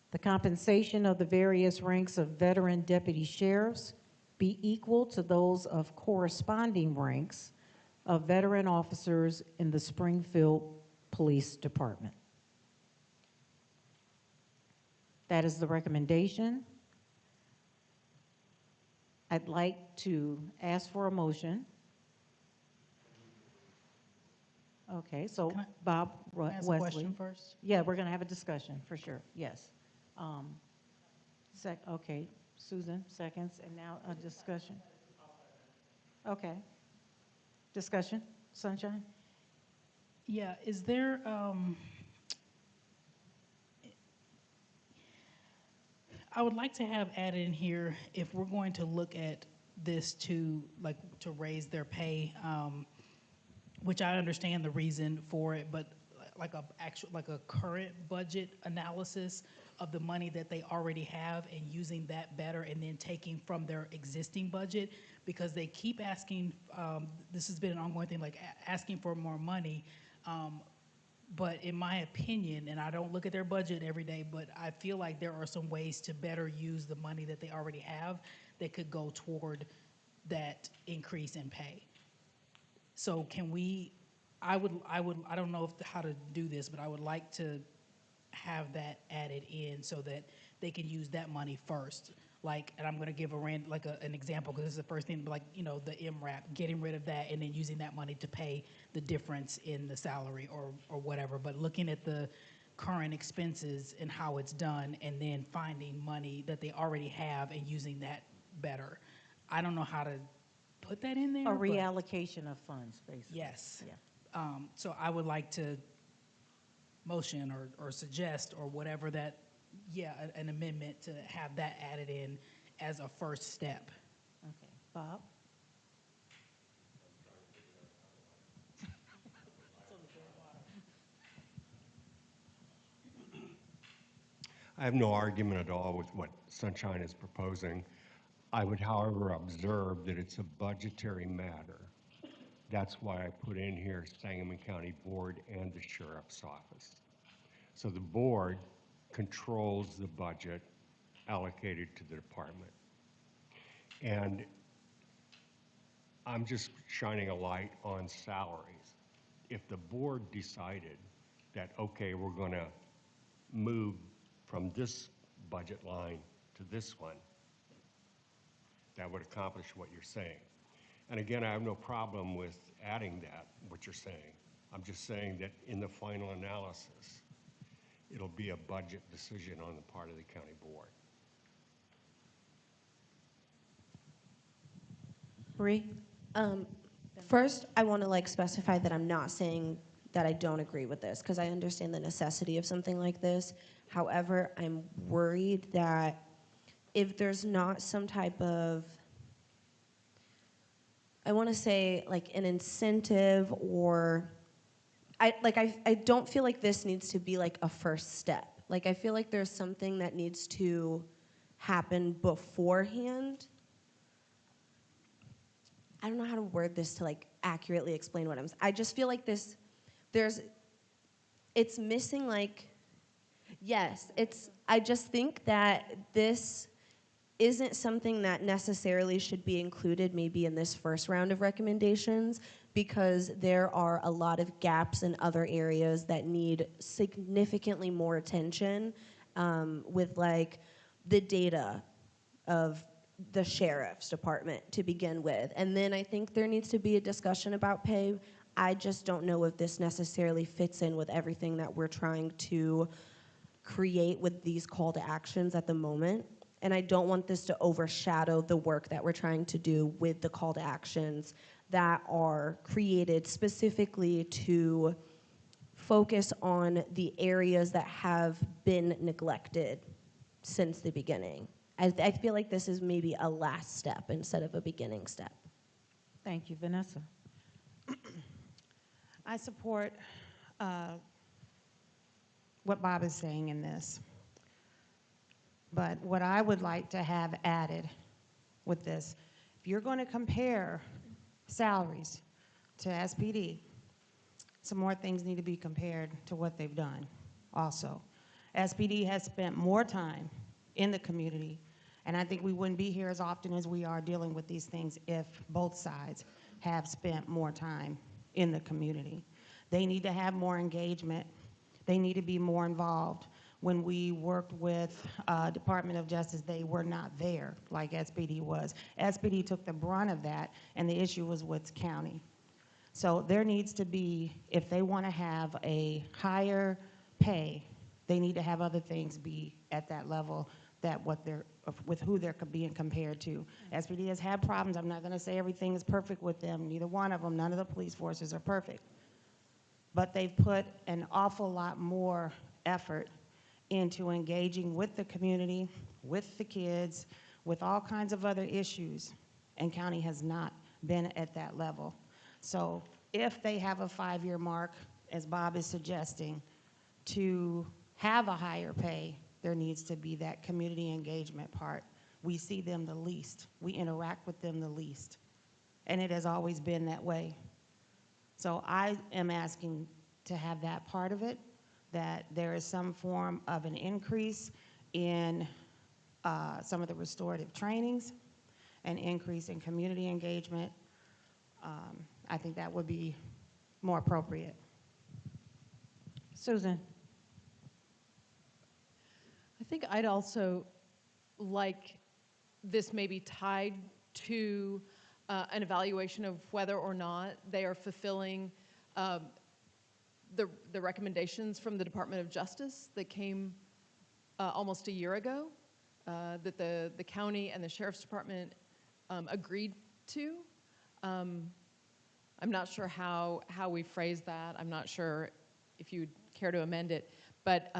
the compensation of the various ranks of veteran deputy sheriffs be equal to those of corresponding ranks of veteran officers in the Springfield Police Department. That is the recommendation. I'd like to ask for a motion. Okay, so Can I- Bob Can I ask a Wesley. question first? Yeah, we're going to have a discussion, for sure, yes. Okay, Susan, seconds, and now a discussion. Okay. Discussion, Sunshine? Yeah, is there, I would like to have added in here, if we're going to look at this to, like, to raise their pay, which I understand the reason for it, but like a current budget analysis of the money that they already have and using that better and then taking from their existing budget, because they keep asking, this has been an ongoing thing, like asking for more money. But in my opinion, and I don't look at their budget every day, but I feel like there are some ways to better use the money that they already have that could go toward that increase in pay. So can we, I don't know how to do this, but I would like to have that added in so that they can use that money first. Like, and I'm going to give an example, because this is the first thing, like, you know, the MRAP, getting rid of that and then using that money to pay the difference in the salary or whatever. But looking at the current expenses and how it's done, and then finding money that they already have and using that better. I don't know how to put that in there. A but reallocation of funds, basically. yes. Yeah. So I would like to motion or suggest or whatever that, an amendment to have that added in as a first step. Okay, Bob? I have no argument at all with what Sunshine is proposing. I would, however, observe that it's a budgetary matter. That's why I put in here Sangamon County Board and the Sheriff's Office. So the board controls the budget allocated to the department. And I'm just shining a light on salaries. If the board decided that, okay, we're going to move from this budget line to this one, that would accomplish what you're saying. And again, I have no problem with adding that, what you're saying. I'm just saying that in the final analysis, it'll be a budget decision on the part of the county board. Bree? First, I want to specify that I'm not saying that I don't agree with this, because I understand the necessity of something like this. However, I'm worried that if there's not some type of, I want to say an incentive, or I don't feel like this needs to be a first step. I feel like there's something that needs to happen beforehand. I don't know how to word this to accurately explain what I just feel like it's missing yes, I just think that this isn't something that necessarily should be included maybe in this first round of recommendations, because there are a lot of gaps in other areas that need significantly more attention, with the data of the sheriff's department to begin with. And then I think there needs to be a discussion about pay. I just don't know if this necessarily fits in with everything that we're trying to create with these call to actions at the moment. And I don't want this to overshadow the work that we're trying to do with the call to actions that are created specifically to focus on the areas that have been neglected since the beginning. I feel like this is maybe a last step instead of a beginning step. Thank you. Vanessa? I support what Bob is saying in this. But what I would like to have added with this, if you're going to compare salaries to SPD, some more things need to be compared to what they've done also. SPD has spent more time in the community, and I think we wouldn't be here as often as we are dealing with these things if both sides have spent more time in the community. They need to have more engagement. They need to be more involved. When we worked with Department of Justice, they were not there like SPD was. SPD took the brunt of that, and the issue was with county. So there needs to be, if they want to have a higher pay, they need to have other things be at that level that what they're, with who they're being compared to. SPD has had problems. I'm not going to say everything is perfect with them. Neither one of them, none of the police forces are perfect. But they've put an awful lot more effort into engaging with the community, with the kids, with all kinds of other issues, and county has not been at that level. So if they have a 5-year mark, as Bob is suggesting, to have a higher pay, there needs to be that community engagement part. We see them the least. We interact with them the least. And it has always been that way. So I am asking to have that part of it, that there is some form of an increase in some of the restorative trainings, an increase in community engagement. I think that would be more appropriate. Susan? I think I'd also like this maybe tied to an evaluation of whether or not they are fulfilling the recommendations from the Department of Justice that came almost a year ago, that the county and the Sheriff's Department agreed to. I'm not sure how we phrase that. I'm not sure if you'd care to amend it, but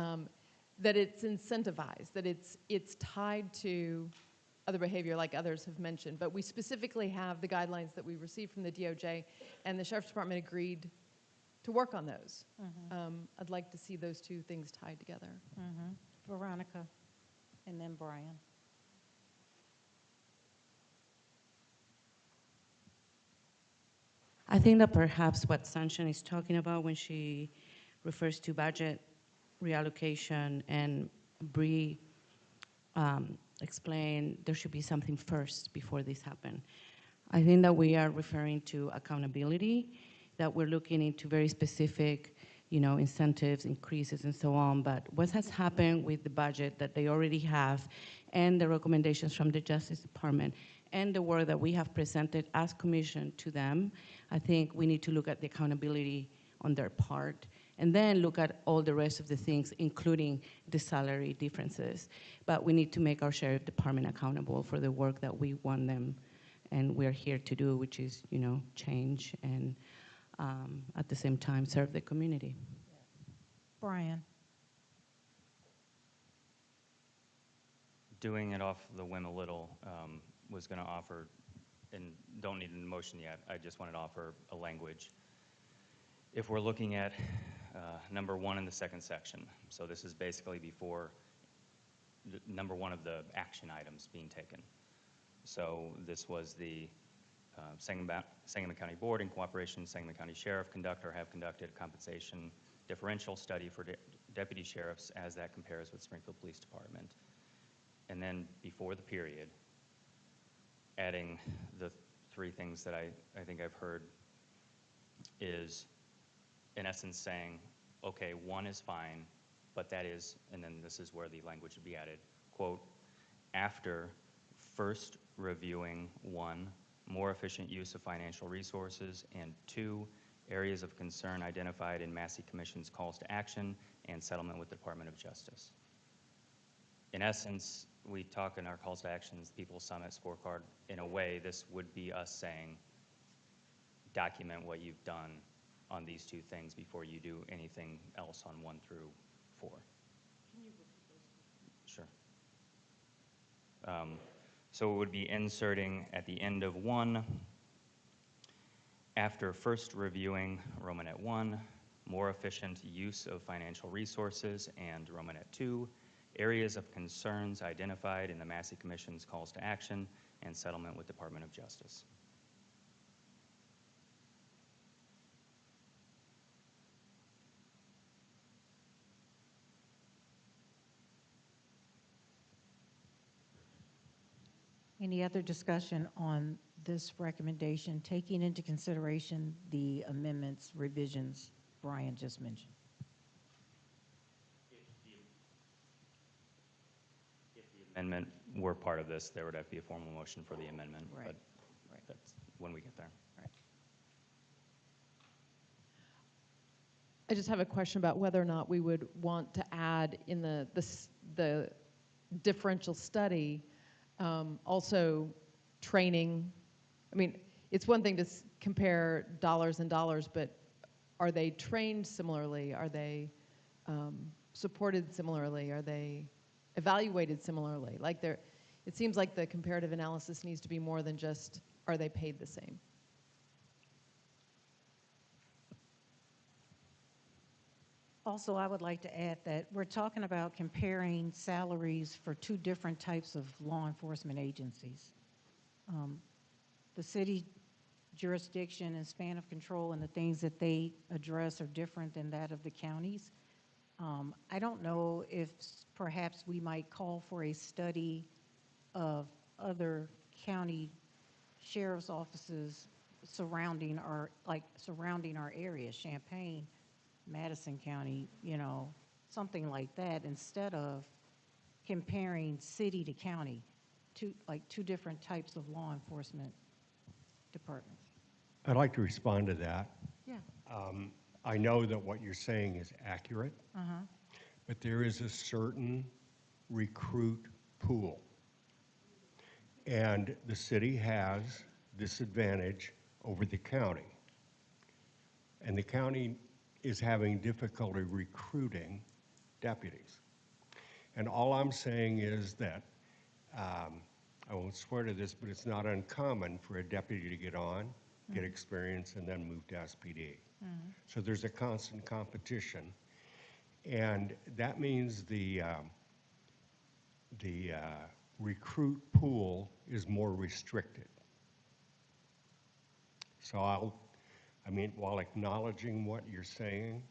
that it's incentivized, that it's tied to other behavior like others have mentioned. But we specifically have the guidelines that we received from the DOJ, and the Sheriff's Department agreed to work on those. I'd like to see those two things tied together. Veronica, and then Brian. I think that perhaps what Sunshine is talking about when she refers to budget reallocation and Bree explained there should be something first before this happen. I think that we are referring to accountability, that we're looking into very specific, incentives, increases, and so on. But what has happened with the budget that they already have and the recommendations from the Justice Department and the work that we have presented as commission to them, I think we need to look at the accountability on their part and then look at all the rest of the things, including the salary differences. But we need to make our Sheriff Department accountable for the work that we want them and we're here to do, which is, change and at the same time serve the community. Brian? Doing it off the whim a little, was going to offer, and don't need an motion yet, I just wanted to offer a language. If we're looking at number 1 in the second section, so this is basically before number 1 of the action items being taken. So this was the Sangamon County Board in cooperation, Sangamon County Sheriff conduct or have conducted a compensation differential study for deputy sheriffs as that compares with Springfield Police Department. And then before the period, adding the 3 things that I think I've heard is, in essence, saying, okay, 1 is fine, but that is, and then this is where the language would be added, quote, after first reviewing 1, more efficient use of financial resources, and 2, areas of concern identified in Massey Commission's calls to action and settlement with the Department of Justice. In essence, we talk in our calls to actions, People's Summit scorecard, in a way, this would be us saying, document what you've done on these two things before you do anything else on 1 through 4. Can you repeat those? Sure. So it would be inserting at the end of 1, after first reviewing Romanet 1, more efficient use of financial resources, and Romanet 2, areas of concerns identified in the Massey Commission's calls to action and settlement with Department of Justice. Any other discussion on this recommendation, taking into consideration the amendments, revisions Brian just mentioned? If the amendment were part of this, there would have to be a formal motion for the amendment. Right. But Right. that's when we get there. I just have a question about whether or not we would want to add in the differential study also training. I mean, it's one thing to compare dollars and dollars, but are they trained similarly? Are they supported similarly? Are they evaluated similarly? Like it seems like the comparative analysis needs to be more than just, are they paid the same? Also, I would like to add that we're talking about comparing salaries for two different types of law enforcement agencies. The city jurisdiction and span of control and the things that they address are different than that of the counties. I don't know if perhaps we might call for a study of other county sheriff's offices surrounding our area, Champaign, Madison County, you know, something like that, instead of comparing city to county, two different types of law enforcement departments. I'd like to respond to that. Yeah. I know that what you're saying is accurate, Uh-huh. but there is a certain recruit pool. And the city has this advantage over the county. And the county is having difficulty recruiting deputies. And all I'm saying is that, I won't swear to this, but it's not uncommon for a deputy to get on, get experience, and then move to SPD. So there's a constant competition. And that means the recruit pool is more restricted. So while acknowledging what you're saying,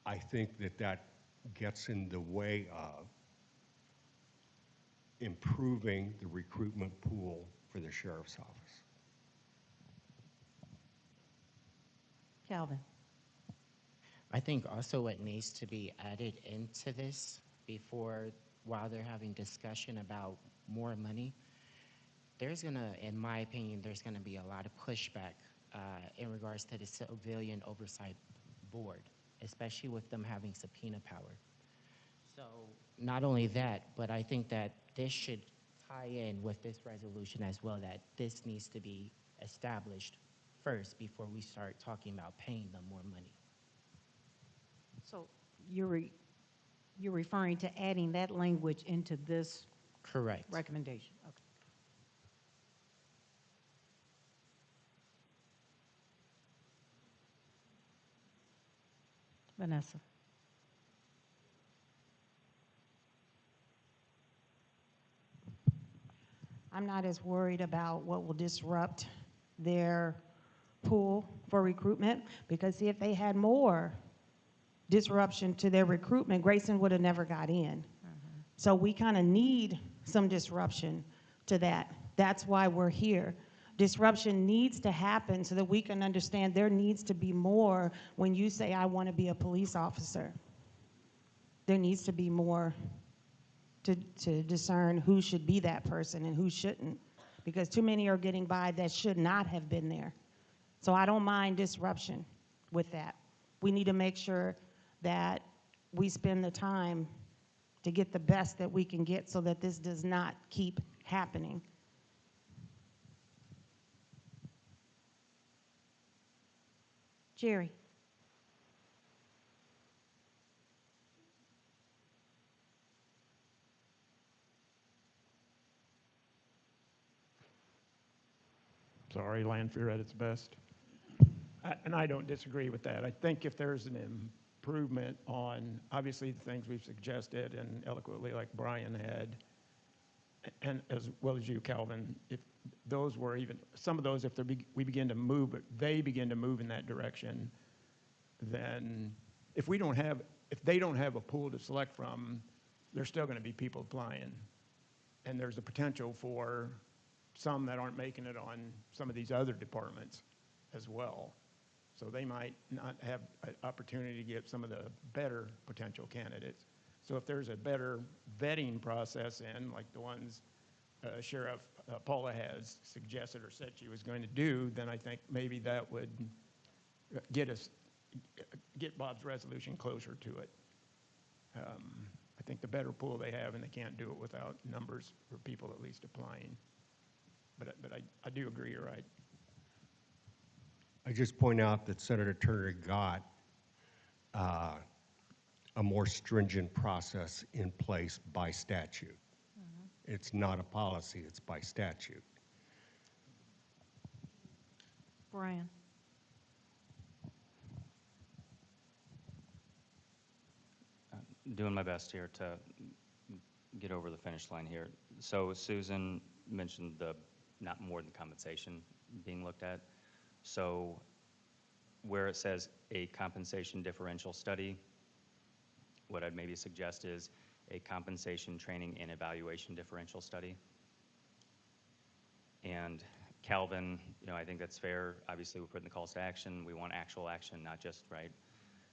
I think that gets in the way of improving the recruitment pool for the sheriff's office. Calvin. I think also what needs to be added into this while they're having discussion about more money, in my opinion, there's gonna be a lot of pushback in regards to the Civilian Oversight Board, especially with them having subpoena power. So not only that, but I think that this should tie in with this resolution as well, that this needs to be established first before we start talking about paying them more money. So you're referring to adding that language into this Correct. recommendation? Okay. Vanessa. I'm not as worried about what will disrupt their pool for recruitment, because see, if they had more disruption to their recruitment, Grayson would have never got in. So we kind of need some disruption to that. That's why we're here. Disruption needs to happen so that we can understand there needs to be more. When you say, I want to be a police officer, there needs to be more to discern who should be that person and who shouldn't, because too many are getting by that should not have been there. So I don't mind disruption with that. We need to make sure that we spend the time to get the best that we can get so that this does not keep happening. Jerry? Sorry, Lanfear at its best. And I don't disagree with that. I think if there's an improvement on, obviously, the things we've suggested and eloquently like Brian had, and as well as you, Calvin, if those were even, some of those, if we begin to move, they begin to move in that direction, then if they don't have a pool to select from, there's still going to be people applying. And there's a potential for some that aren't making it on some of these other departments as well. So they might not have an opportunity to get some of the better potential candidates. So if there's a better vetting process in, like the ones Sheriff Paula has suggested or said she was going to do, then I think maybe that would get Bob's resolution closer to it. I think the better pool they have, and they can't do it without numbers for people at least applying. But I do agree, you're right. I just point out that Senator Turner got a more stringent process in place by statute. It's not a policy, it's by statute. Brian? Doing my best here to get over the finish line here. So Susan mentioned the not more than compensation being looked at. So where it says a compensation differential study, what I'd maybe suggest is a compensation training and evaluation differential study. And Calvin, I think that's fair. Obviously, we're putting the calls to action. We want actual action, not just, right?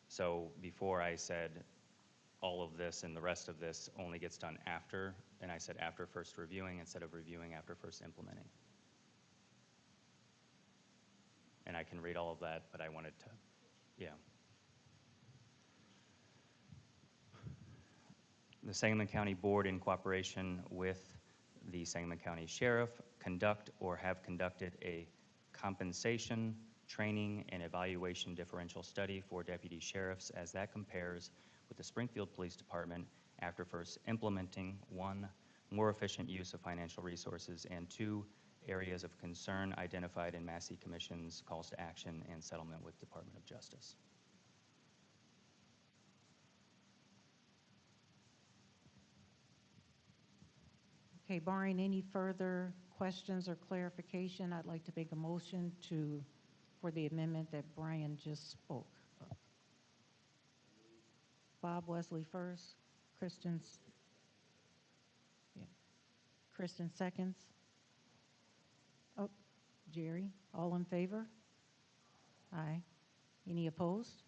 So before I said all of this and the rest of this only gets done after, and I said after first reviewing instead of reviewing after first implementing. And I can read all of that, but I wanted to, yeah. The Sangamon County Board, in cooperation with the Sangamon County Sheriff, conduct or have conducted a compensation, training, and evaluation differential study for deputy sheriffs as that compares with the Springfield Police Department after first implementing 1, more efficient use of financial resources, and 2, areas of concern identified in Massey Commission's calls to action and settlement with Department of Justice. Okay, barring any further questions or clarification, I'd like to make a motion for the amendment that Brian just spoke of. Bob Wesley first, Kristen seconds. Oh, Jerry, all in favor? Aye. Any opposed?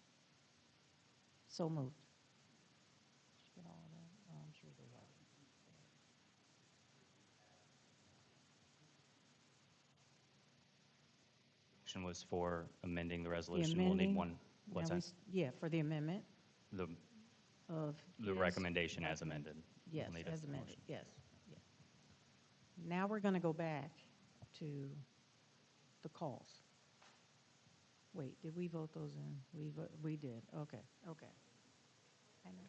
So moved. Get all of that? Oh, I'm sure they have it. Motion was for amending the The resolution. We'll need amending. one. What's Now that? Yeah, for the amendment The of. the his recommendation as amended. Yes, We'll need a as amended, motion. yes. Yeah. Now we're going to go back to the calls. Wait, did we vote those in? We did, okay. I know.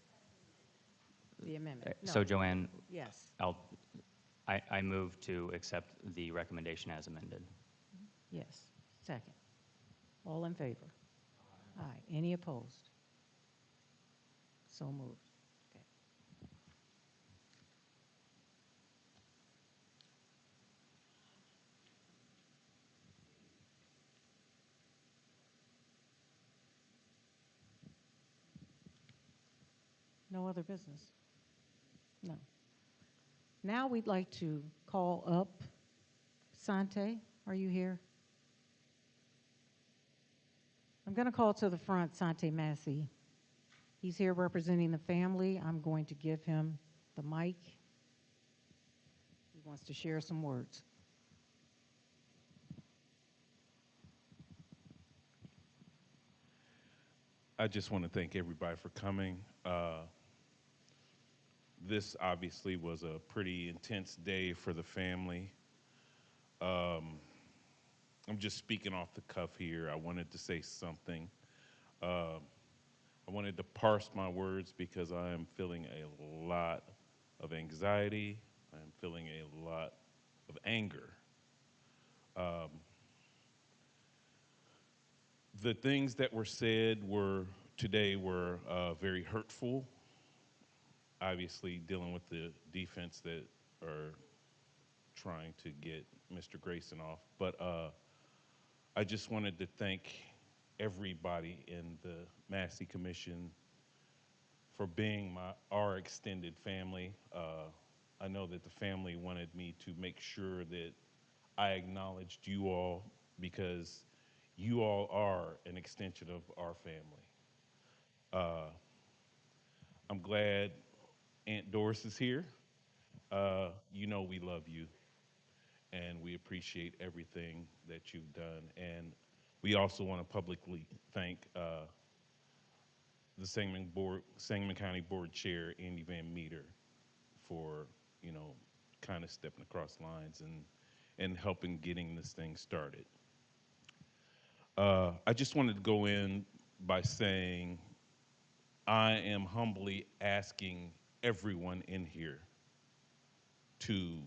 The amendment. No. So Joanne, Yes, I move to accept the recommendation as amended. yes, second. All in favor? Aye. Any opposed? So moved. Okay. No other business? No. Now we'd like to call up Sante. Are you here? I'm going to call to the front Sante Massey. He's here representing the family. I'm going to give him the mic. He wants to share some words. I just want to thank everybody for coming. This obviously was a pretty intense day for the family. I'm just speaking off the cuff here. I wanted to say something. Uh, I wanted to parse my words because I am feeling a lot of anxiety. I am feeling a lot of anger. Um, the things that were said today were very hurtful. Obviously, dealing with the defense that are trying to get Mr. Grayson off. But I just wanted to thank everybody in the Massey Commission for being our extended family. I know that the family wanted me to make sure that I acknowledged you all because you all are an extension of our family. Uh, I'm glad Aunt Doris is here. You know we love you and we appreciate everything that you've done. And we also want to publicly thank the Sangamon County Board Chair, Andy Van Meter, for, kind of stepping across lines and helping getting this thing started. I just wanted to go in by saying I am humbly asking everyone in here to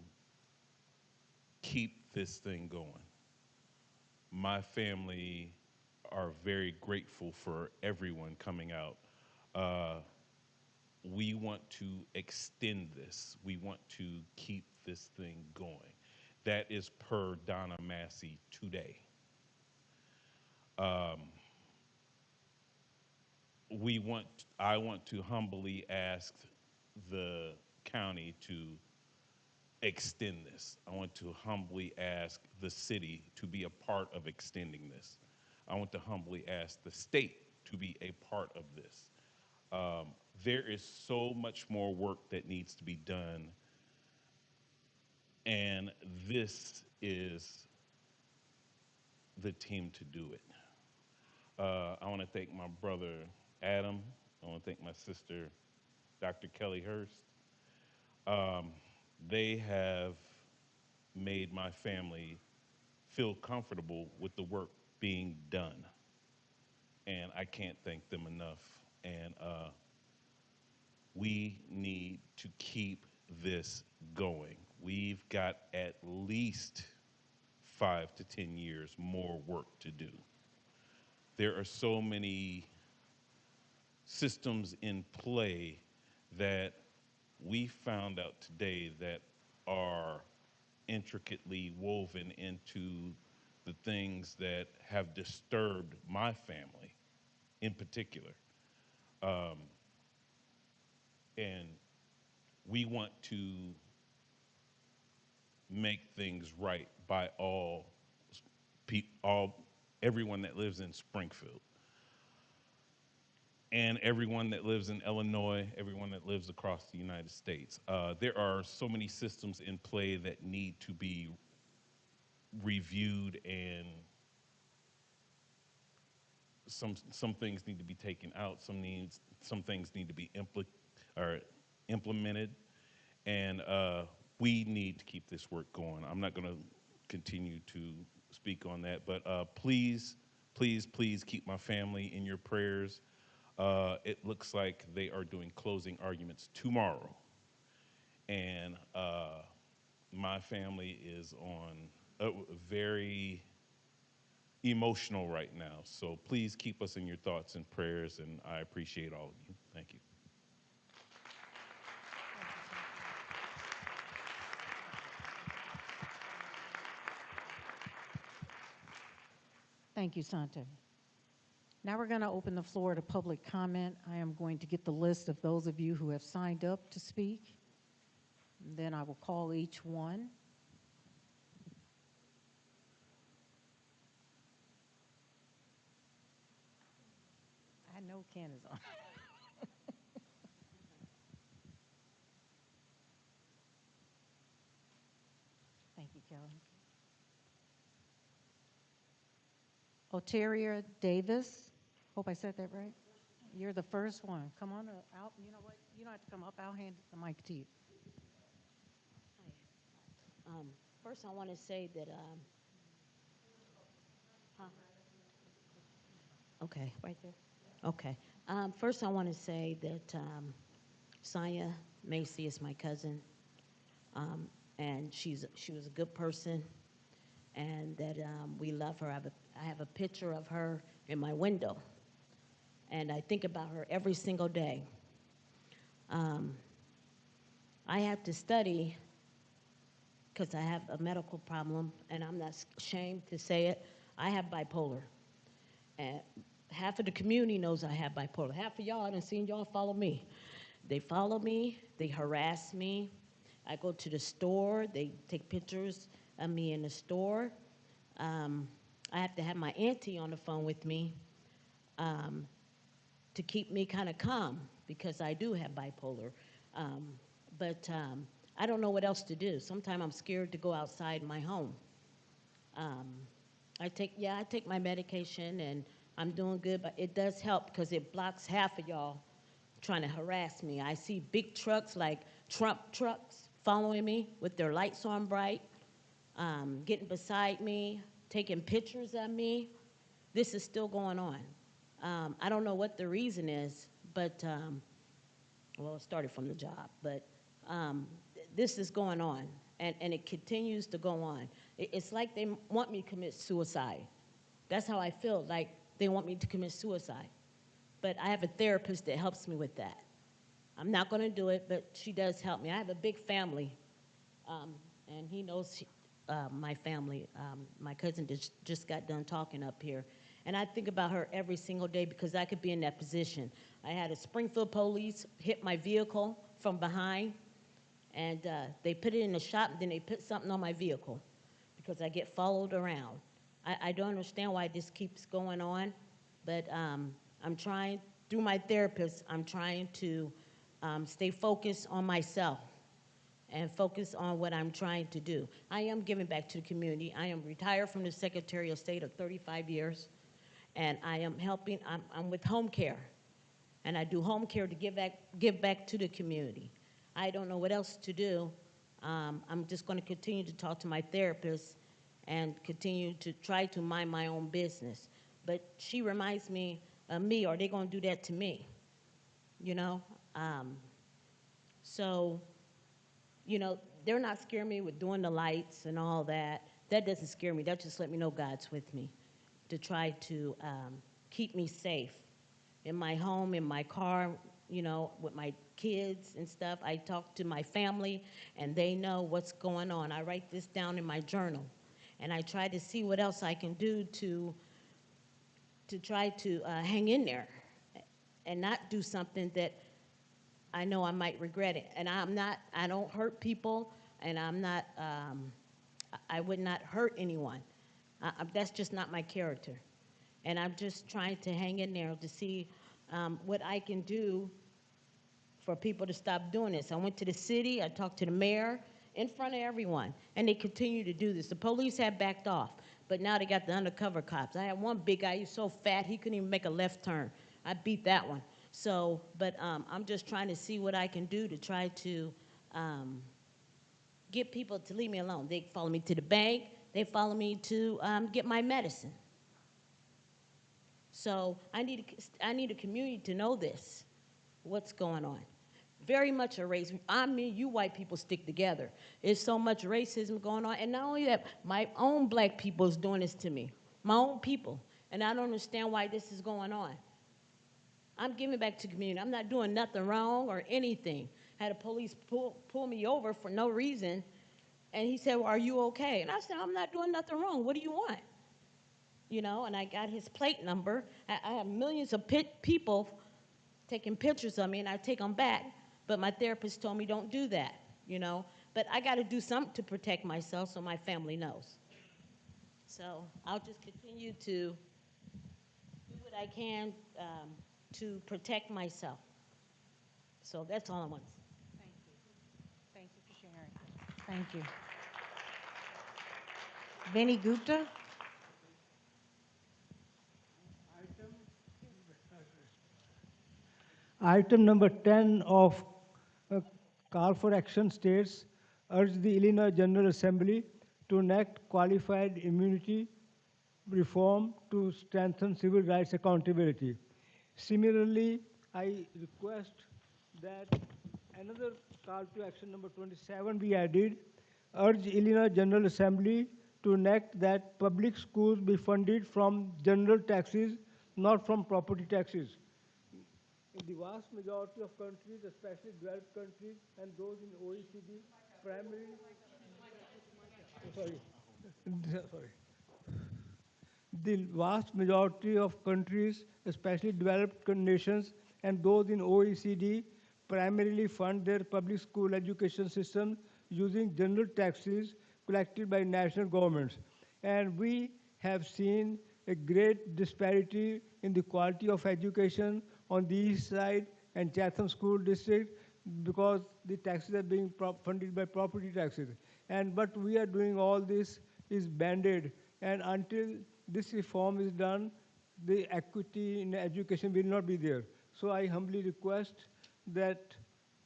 keep this thing going. My family are very grateful for everyone coming out. We want to extend this. We want to keep this thing going. That is per Donna Massey today. I want to humbly ask the county to extend this. I want to humbly ask the city to be a part of extending this. I want to humbly ask the state to be a part of this. There is so much more work that needs to be done, and this is the team to do it. I want to thank my brother Adam. I want to thank my sister, Dr. Kelly Hurst. They have made my family feel comfortable with the work being done, and I can't thank them enough. And we need to keep this going. We've got at least 5 to 10 years more work to do. There are so many systems in play that we found out today that are intricately woven into the things that have disturbed my family in particular. And we want to make things right by everyone that lives in Springfield and everyone that lives in Illinois, everyone that lives across the United States. There are so many systems in play that need to be reviewed, and some things need to be taken out. Some things need to be implemented, and we need to keep this work going. I'm not going to continue to speak on that, but please, please, please keep my family in your prayers. It looks like they are doing closing arguments tomorrow, and my family is on very emotional right now. So please keep us in your thoughts and prayers, and I appreciate all of you. Thank you. Thank you, Sante. Now we're going to open the floor to public comment. I am going to get the list of those of you who have signed up to speak. And then I will call each one. I know Ken is on. Thank you, Kelly. Oteria Davis. Hope I said that right. You're the first one. Come on out. You know what? You don't have to come up. I'll hand the mic to you. First, I want to say that Okay, Right there. okay. First, I want to say that Sonia Massey is my cousin, and she was a good person, and that we love her. I have a picture of her in my window, and I think about her every single day. Um, I have to study because I have a medical problem, and I'm not ashamed to say it. I have bipolar. And half of the community knows I have bipolar. Half of y'all, I done seen y'all follow me. They follow me, they harass me. I go to the store, they take pictures of me in the store. I have to have my auntie on the phone with me um, to keep me kind of calm because I do have bipolar. Um, but I don't know what else to do. Sometimes I'm scared to go outside my home. Um, I take my medication and I'm doing good, but it does help because it blocks half of y'all trying to harass me. I see big trucks like Trump trucks following me with their lights on bright, getting beside me, taking pictures of me. This is still going on. I don't know what the reason is, but well, it started from the job, but this is going on, and it continues to go on. It's like they want me to commit suicide. That's how I feel, like they want me to commit suicide. But I have a therapist that helps me with that. I'm not going to do it, but she does help me. I have a big family, and he knows my family. My cousin just got done talking up here. And I think about her every single day because I could be in that position. I had a Springfield police hit my vehicle from behind, and they put it in the shop, and then they put something on my vehicle because I get followed around. I don't understand why this keeps going on, but I'm trying, through my therapist, I'm trying to stay focused on myself and focus on what I'm trying to do. I am giving back to the community. I am retired from the Secretary of State of 35 years, and I am helping, I'm with home care, and I do home care to give back to the community. I don't know what else to do. I'm just going to continue to talk to my therapist and continue to try to mind my own business. But she reminds me of me, or they're going to do that to me, you know? So, you know, they're not scaring me with doing the lights and all that. That doesn't scare me. That just let me know God's with me to try to keep me safe in my home, in my car, you know, with my kids and stuff. I talk to my family, and they know what's going on. I write this down in my journal, and I try to see what else I can do to try to hang in there and not do something that I know I might regret it. And I don't hurt people, and I would not hurt anyone. That's just not my character. And I'm just trying to hang in there to see what I can do for people to stop doing this. I went to the city, I talked to the mayor in front of everyone, and they continue to do this. The police have backed off, but now they got the undercover cops. I had one big guy, he's so fat, he couldn't even make a left turn. I beat that one. So, but I'm just trying to see what I can do to try to get people to leave me alone. They follow me to the bank, they follow me to get my medicine. So I need a community to know this, what's going on. Very much a race. I mean, you white people stick together. There's so much racism going on. And not only that, my own black people is doing this to me. My own people. And I don't understand why this is going on. I'm giving back to the community. I'm not doing nothing wrong or anything. Had a police pull me over for no reason. And he said, well, are you okay? And I said, I'm not doing nothing wrong. What do you want? You know, and I got his plate number. I have millions of people taking pictures of me, and I take them back. But my therapist told me don't do that, you know. But I got to do something to protect myself so my family knows. So I'll just continue to do what I can to protect myself. So that's all I want to say. Thank you. Thank you for sharing. Thank you. Vinny Gupta? Item number 10 of Call for Action states, urge the Illinois General Assembly to enact qualified immunity reform to strengthen civil rights accountability. Similarly, I request that another call to action number 27 be added, urge Illinois General Assembly to enact that public schools be funded from general taxes, not from property taxes. In the vast majority of countries, especially developed countries and those in OECD, primarily, sorry, sorry. The vast majority of countries, especially developed nations and those in OECD, primarily fund their public school education system using general taxes collected by national governments. And we have seen a great disparity in the quality of education on the east side and Chatham School District because the taxes are being funded by property taxes. And what we are doing all this is band-aid. And until this reform is done, the equity in education will not be there. So I humbly request that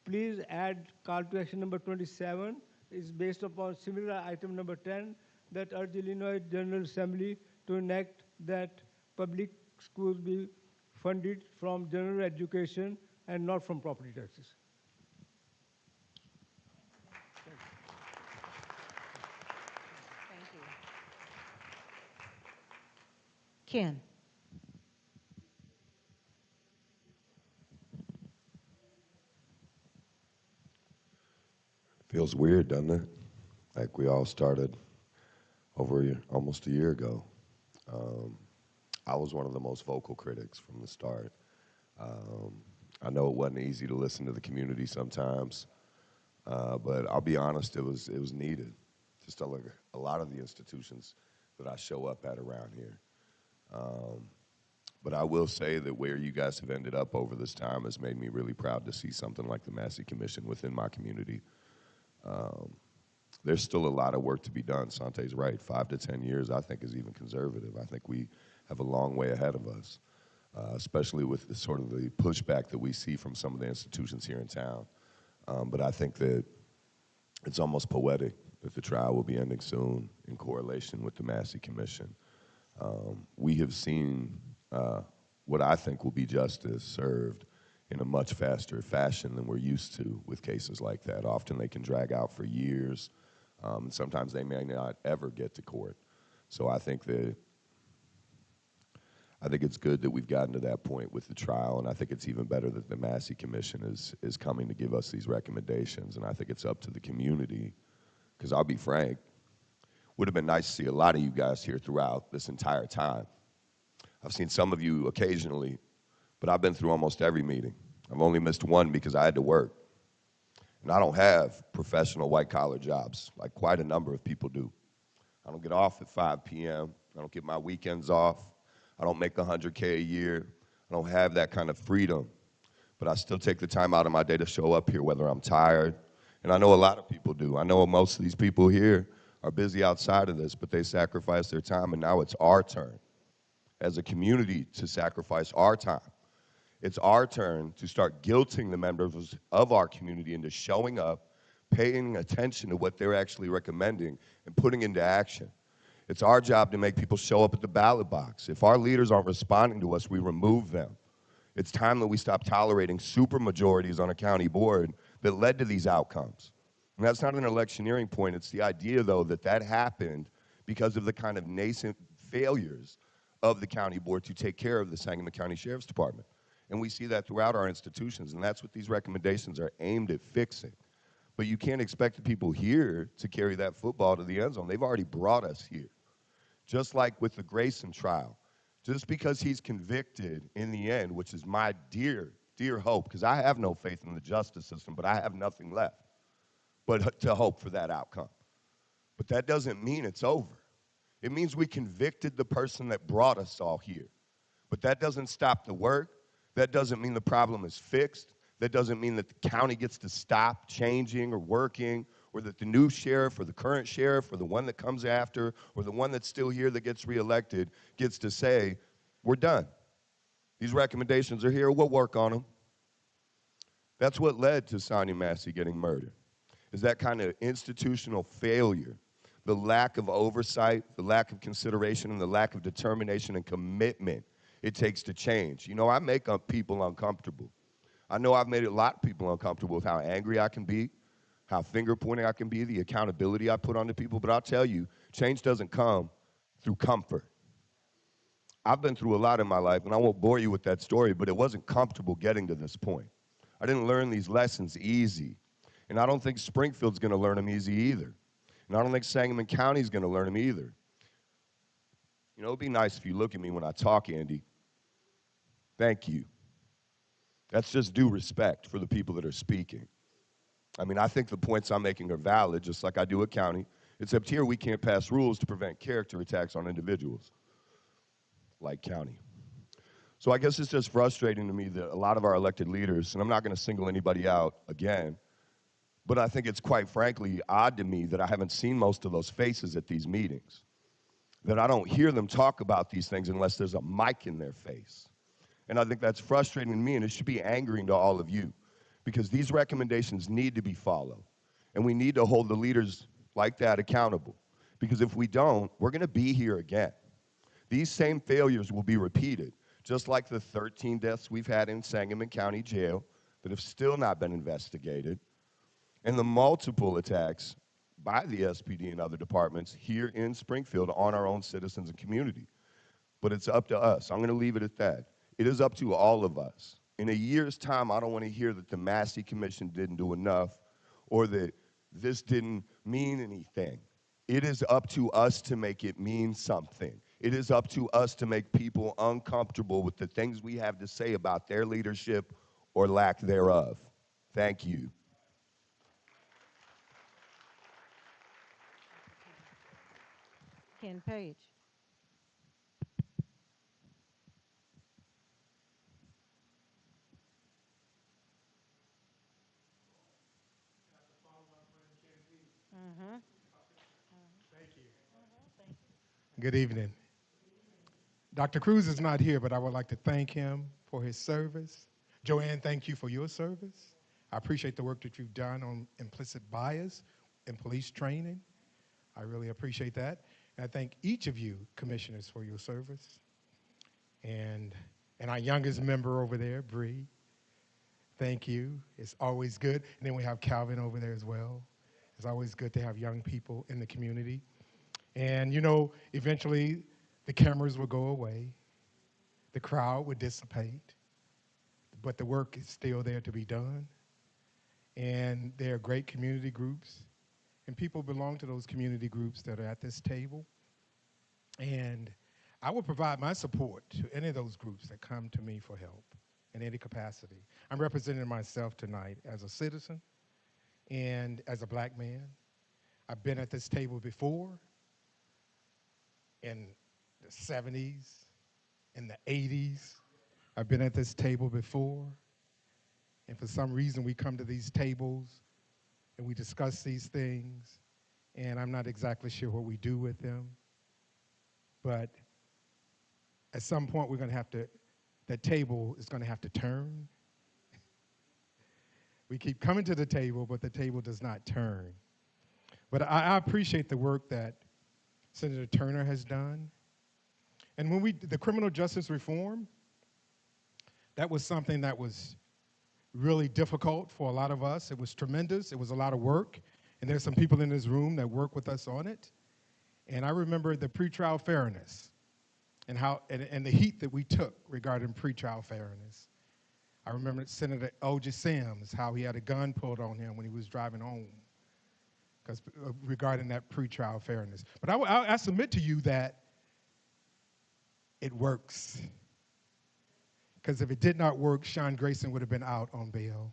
please add call to action number 27 is based upon similar item number 10 that urge Illinois General Assembly to enact that public schools be funded from general education and not from property taxes. Thank you. Ken. Feels weird, doesn't it? Like we all started almost a year ago. I was one of the most vocal critics from the start. I know it wasn't easy to listen to the community sometimes, but I'll be honest, it was needed. Just like a lot of the institutions that I show up at around here. But I will say that where you guys have ended up over this time has made me really proud to see something like the Massey Commission within my community. There's still a lot of work to be done. Sante's right. 5 to 10 years, I think, is even conservative. I think we have a long way ahead of us, especially with the sort of the pushback that we see from some of the institutions here in town. But I think that it's almost poetic that the trial will be ending soon in correlation with the Massey Commission. We have seen what I think will be justice served in a much faster fashion than we're used to with cases like that. Often they can drag out for years. And sometimes they may not ever get to court. So I think it's good that we've gotten to that point with the trial, and I think it's even better that the Massey Commission is coming to give us these recommendations, and I think it's up to the community, because I'll be frank, would have been nice to see a lot of you guys here throughout this entire time. I've seen some of you occasionally, but I've been through almost every meeting. I've only missed one because I had to work. And I don't have professional white-collar jobs like quite a number of people do. I don't get off at 5 p.m. I don't get my weekends off. I don't make $100K a year. I don't have that kind of freedom. But I still take the time out of my day to show up here, whether I'm tired. And I know a lot of people do. I know most of these people here are busy outside of this, but they sacrifice their time, and now it's our turn as a community to sacrifice our time. It's our turn to start guilting the members of our community into showing up, paying attention to what they're actually recommending, and putting into action. It's our job to make people show up at the ballot box. If our leaders aren't responding to us, we remove them. It's time that we stop tolerating supermajorities on a county board that led to these outcomes. And that's not an electioneering point. It's the idea, though, that that happened because of the kind of nascent failures of the county board to take care of the Sangamon County Sheriff's Department. And we see that throughout our institutions, and that's what these recommendations are aimed at fixing. But you can't expect the people here to carry that football to the end zone. They've already brought us here. Just like with the Grayson trial, just because he's convicted in the end, which is my dear, dear hope, because I have no faith in the justice system, but I have nothing left but to hope for that outcome. But that doesn't mean it's over. It means we convicted the person that brought us all here. But that doesn't stop the work. That doesn't mean the problem is fixed. That doesn't mean that the county gets to stop changing or working, or that the new sheriff or the current sheriff or the one that comes after or the one that's still here that gets reelected gets to say, we're done. These recommendations are here. We'll work on them. That's what led to Sonia Massey getting murdered, is that kind of institutional failure the lack of oversight, the lack of consideration, and the lack of determination and commitment it takes to change. You know, I make people uncomfortable. I know I've made a lot of people uncomfortable with how angry I can be, how finger pointing I can be, the accountability I put onto people. But I'll tell you, change doesn't come through comfort. I've been through a lot in my life, and I won't bore you with that story, but it wasn't comfortable getting to this point. I didn't learn these lessons easy. And I don't think Springfield's going to learn them easy either. And I don't think Sangamon County's going to learn them either. You know, it'd be nice if you look at me when I talk, Andy. Thank you. That's just due respect for the people that are speaking. I mean, I think the points I'm making are valid, just like I do at county, except here we can't pass rules to prevent character attacks on individuals, like county. So I guess it's just frustrating to me that a lot of our elected leaders, and I'm not going to single anybody out again, but I think it's quite frankly odd to me that I haven't seen most of those faces at these meetings, that I don't hear them talk about these things unless there's a mic in their face. And I think that's frustrating to me, and it should be angering to all of you, because these recommendations need to be followed, and we need to hold the leaders like that accountable, because if we don't, we're going to be here again. These same failures will be repeated, just like the 13 deaths we've had in Sangamon County Jail that have still not been investigated, and the multiple attacks by the SPD and other departments here in Springfield on our own citizens and community. But it's up to us. I'm going to leave it at that. It is up to all of us. In a year's time, I don't want to hear that the Massey Commission didn't do enough or that this didn't mean anything. It is up to us to make it mean something. It is up to us to make people uncomfortable with the things we have to say about their leadership or lack thereof. Thank you. Ken Page. Good evening. Dr. Cruz is not here, but I would like to thank him for his service. Joanne, thank you for your service. I appreciate the work that you've done on implicit bias and police training. I really appreciate that. And I thank each of you, commissioners, for your service. And our youngest member over there, Bree, thank you. It's always good. And then we have Calvin over there as well. It's always good to have young people in the community. And, you know, eventually the cameras will go away, the crowd would dissipate, but the work is still there to be done. And there are great community groups, and people belong to those community groups that are at this table. And I will provide my support to any of those groups that come to me for help in any capacity. I'm representing myself tonight as a citizen and as a black man. I've been at this table before in the 70s, in the 80s. I've been at this table before. And for some reason, we come to these tables and we discuss these things, and I'm not exactly sure what we do with them. But at some point, we're going to have to, that table is going to have to turn. We keep coming to the table, but the table does not turn. But I appreciate the work that Senator Turner has done. And when the criminal justice reform, that was something that was really difficult for a lot of us. It was tremendous. It was a lot of work. And there's some people in this room that work with us on it. And I remember the pretrial fairness and how and the heat that we took regarding pretrial fairness. I remember Senator O.J. Sims, how he had a gun pulled on him when he was driving home regarding that pretrial fairness. But I submit to you that it works. Because if it did not work, Sean Grayson would have been out on bail.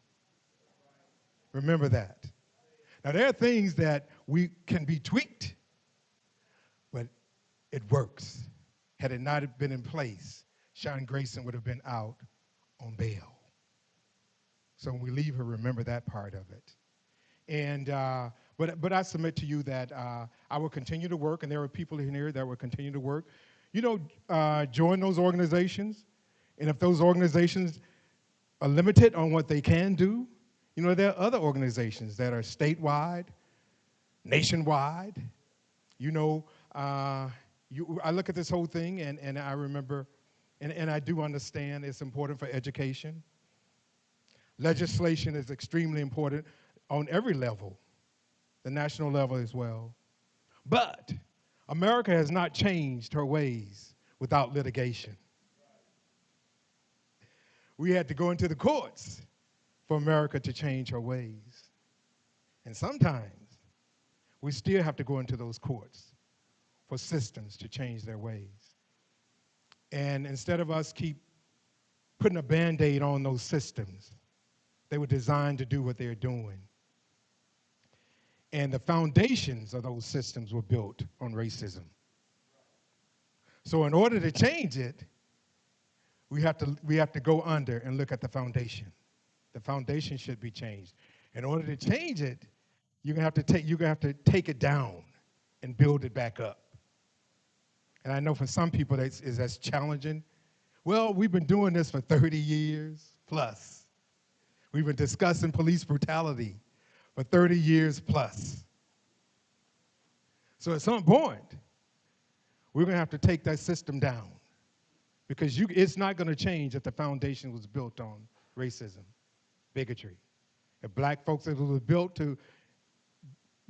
Remember that. Now, there are things that we can be tweaked, but it works. Had it not been in place, Sean Grayson would have been out on bail. So when we leave her, remember that part of it. And but I submit to you that I will continue to work, and there are people in here that will continue to work. You know, join those organizations, and if those organizations are limited on what they can do, you know, there are other organizations that are statewide, nationwide, You know, I look at this whole thing and I remember, and I do understand it's important for education. Legislation is extremely important on every level, the national level as well. But America has not changed her ways without litigation. We had to go into the courts for America to change her ways. And sometimes we still have to go into those courts for systems to change their ways. And instead of us keep putting a Band-Aid on those systems, they were designed to do what they're doing. And the foundations of those systems were built on racism. So in order to change it, we have to go under and look at the foundation. The foundation should be changed. In order to change it, you're gonna have to take it down and build it back up. And I know for some people that's challenging. Well, we've been doing this for 30 years plus. We've been discussing police brutality for 30 years plus. So at some point, we're gonna have to take that system down because it's not gonna change if the foundation was built on racism, bigotry. If black folks, if it was built to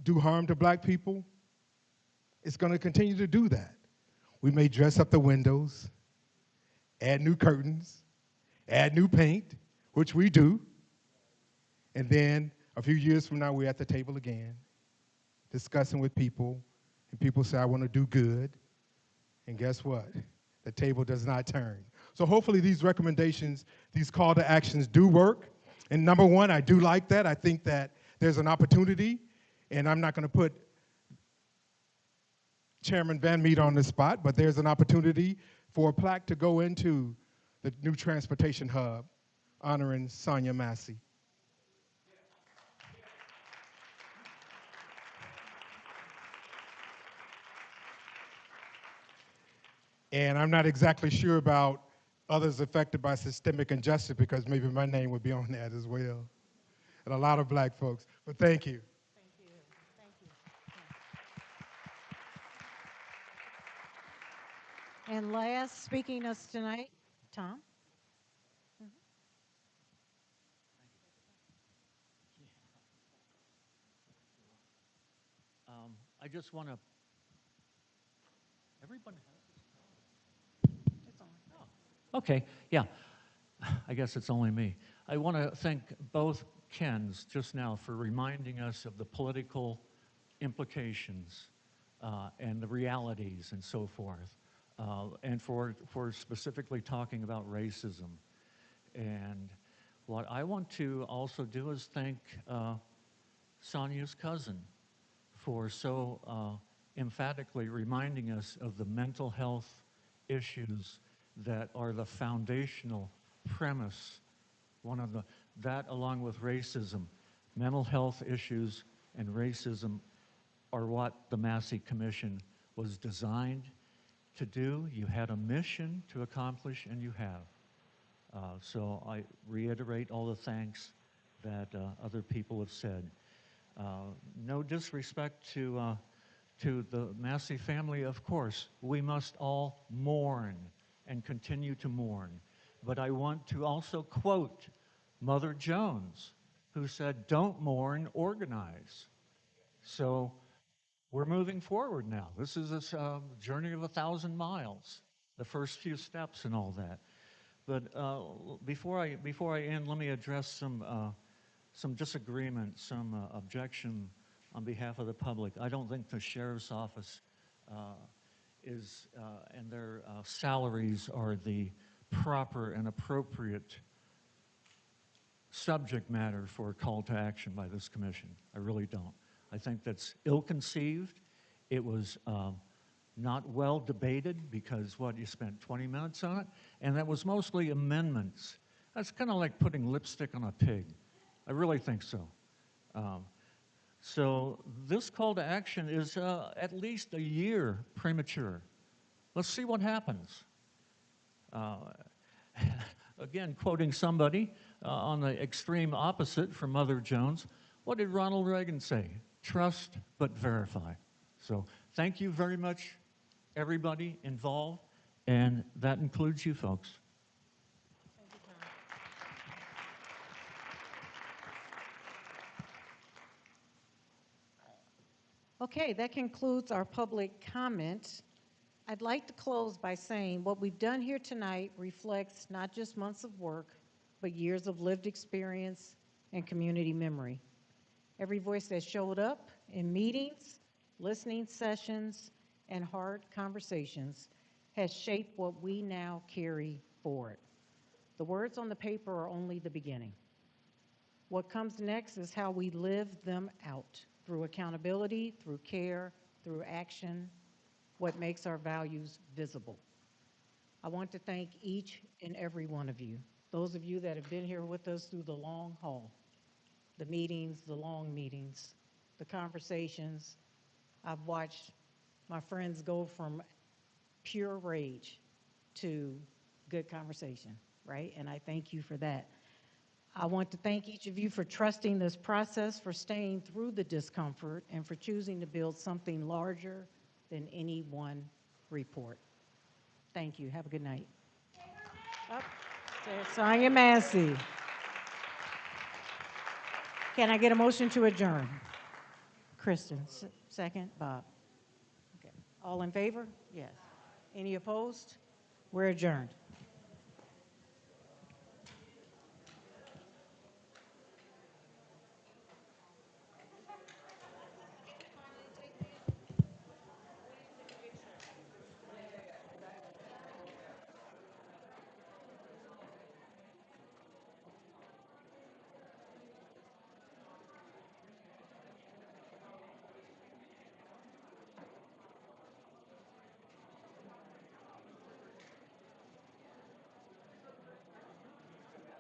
do harm to black people, it's gonna continue to do that. We may dress up the windows, add new curtains, add new paint, which we do, and then a few years from now, we're at the table again, discussing with people, and people say, I want to do good, and guess what? The table does not turn. So hopefully these recommendations, these call to actions do work. And number one, I do like that. I think that there's an opportunity, and I'm not going to put Chairman Van Meet on the spot, but there's an opportunity for a plaque to go into the new transportation hub honoring Sonia Massey. And I'm not exactly sure about others affected by systemic injustice because maybe my name would be on that as well. And a lot of black folks, but thank you. Thank you. Thank you. And last, speaking us tonight, Tom. I just want to. Everybody has this. It's on. Oh. Okay. Yeah. I guess it's only me. I want to thank both Kens just now for reminding us of the political implications and the realities and so forth, and for specifically talking about racism. And what I want to also do is thank Sonia's cousin for so emphatically reminding us of the mental health issues that are the foundational premise, that along with racism. Mental health issues and racism are what the Massey Commission was designed to do. You had a mission to accomplish, and you have. So I reiterate all the thanks that other people have said. No disrespect to the Massey family, of course. We must all mourn and continue to mourn. But I want to also quote Mother Jones, who said, don't mourn, organize. So we're moving forward now. This is a journey of 1,000 miles, the first few steps and all that. But before I end, let me address some disagreement, some objection on behalf of the public. I don't think the sheriff's office and their salaries are the proper and appropriate subject matter for a call to action by this commission. I really don't. I think that's ill-conceived. It was not well debated because, you spent 20 minutes on it? And that was mostly amendments. That's kind of like putting lipstick on a pig. I really think so. So this call to action is at least a year premature. Let's see what happens. Again, quoting somebody on the extreme opposite from Mother Jones, what did Ronald Reagan say? Trust but verify. So thank you very much, everybody involved, and that includes you folks. Okay, that concludes our public comment. I'd like to close by saying what we've done here tonight reflects not just months of work, but years of lived experience and community memory. Every voice that showed up in meetings, listening sessions, and hard conversations has shaped what we now carry forward. The words on the paper are only the beginning. What comes next is how we live them out through accountability, through care, through action, what makes our values visible. I want to thank each and every one of you, those of you that have been here with us through the long haul, the meetings, the long meetings, the conversations. I've watched my friends go from pure rage to good conversation, right? And I thank you for that. I want to thank each of you for trusting this process, for staying through the discomfort, and for choosing to build something larger than any one report. Thank you. Have a good night. Up to Sonia Massey. Can I get a motion to adjourn? Kristen, second. Bob. Okay. All in favor? Yes. Any opposed? We're adjourned.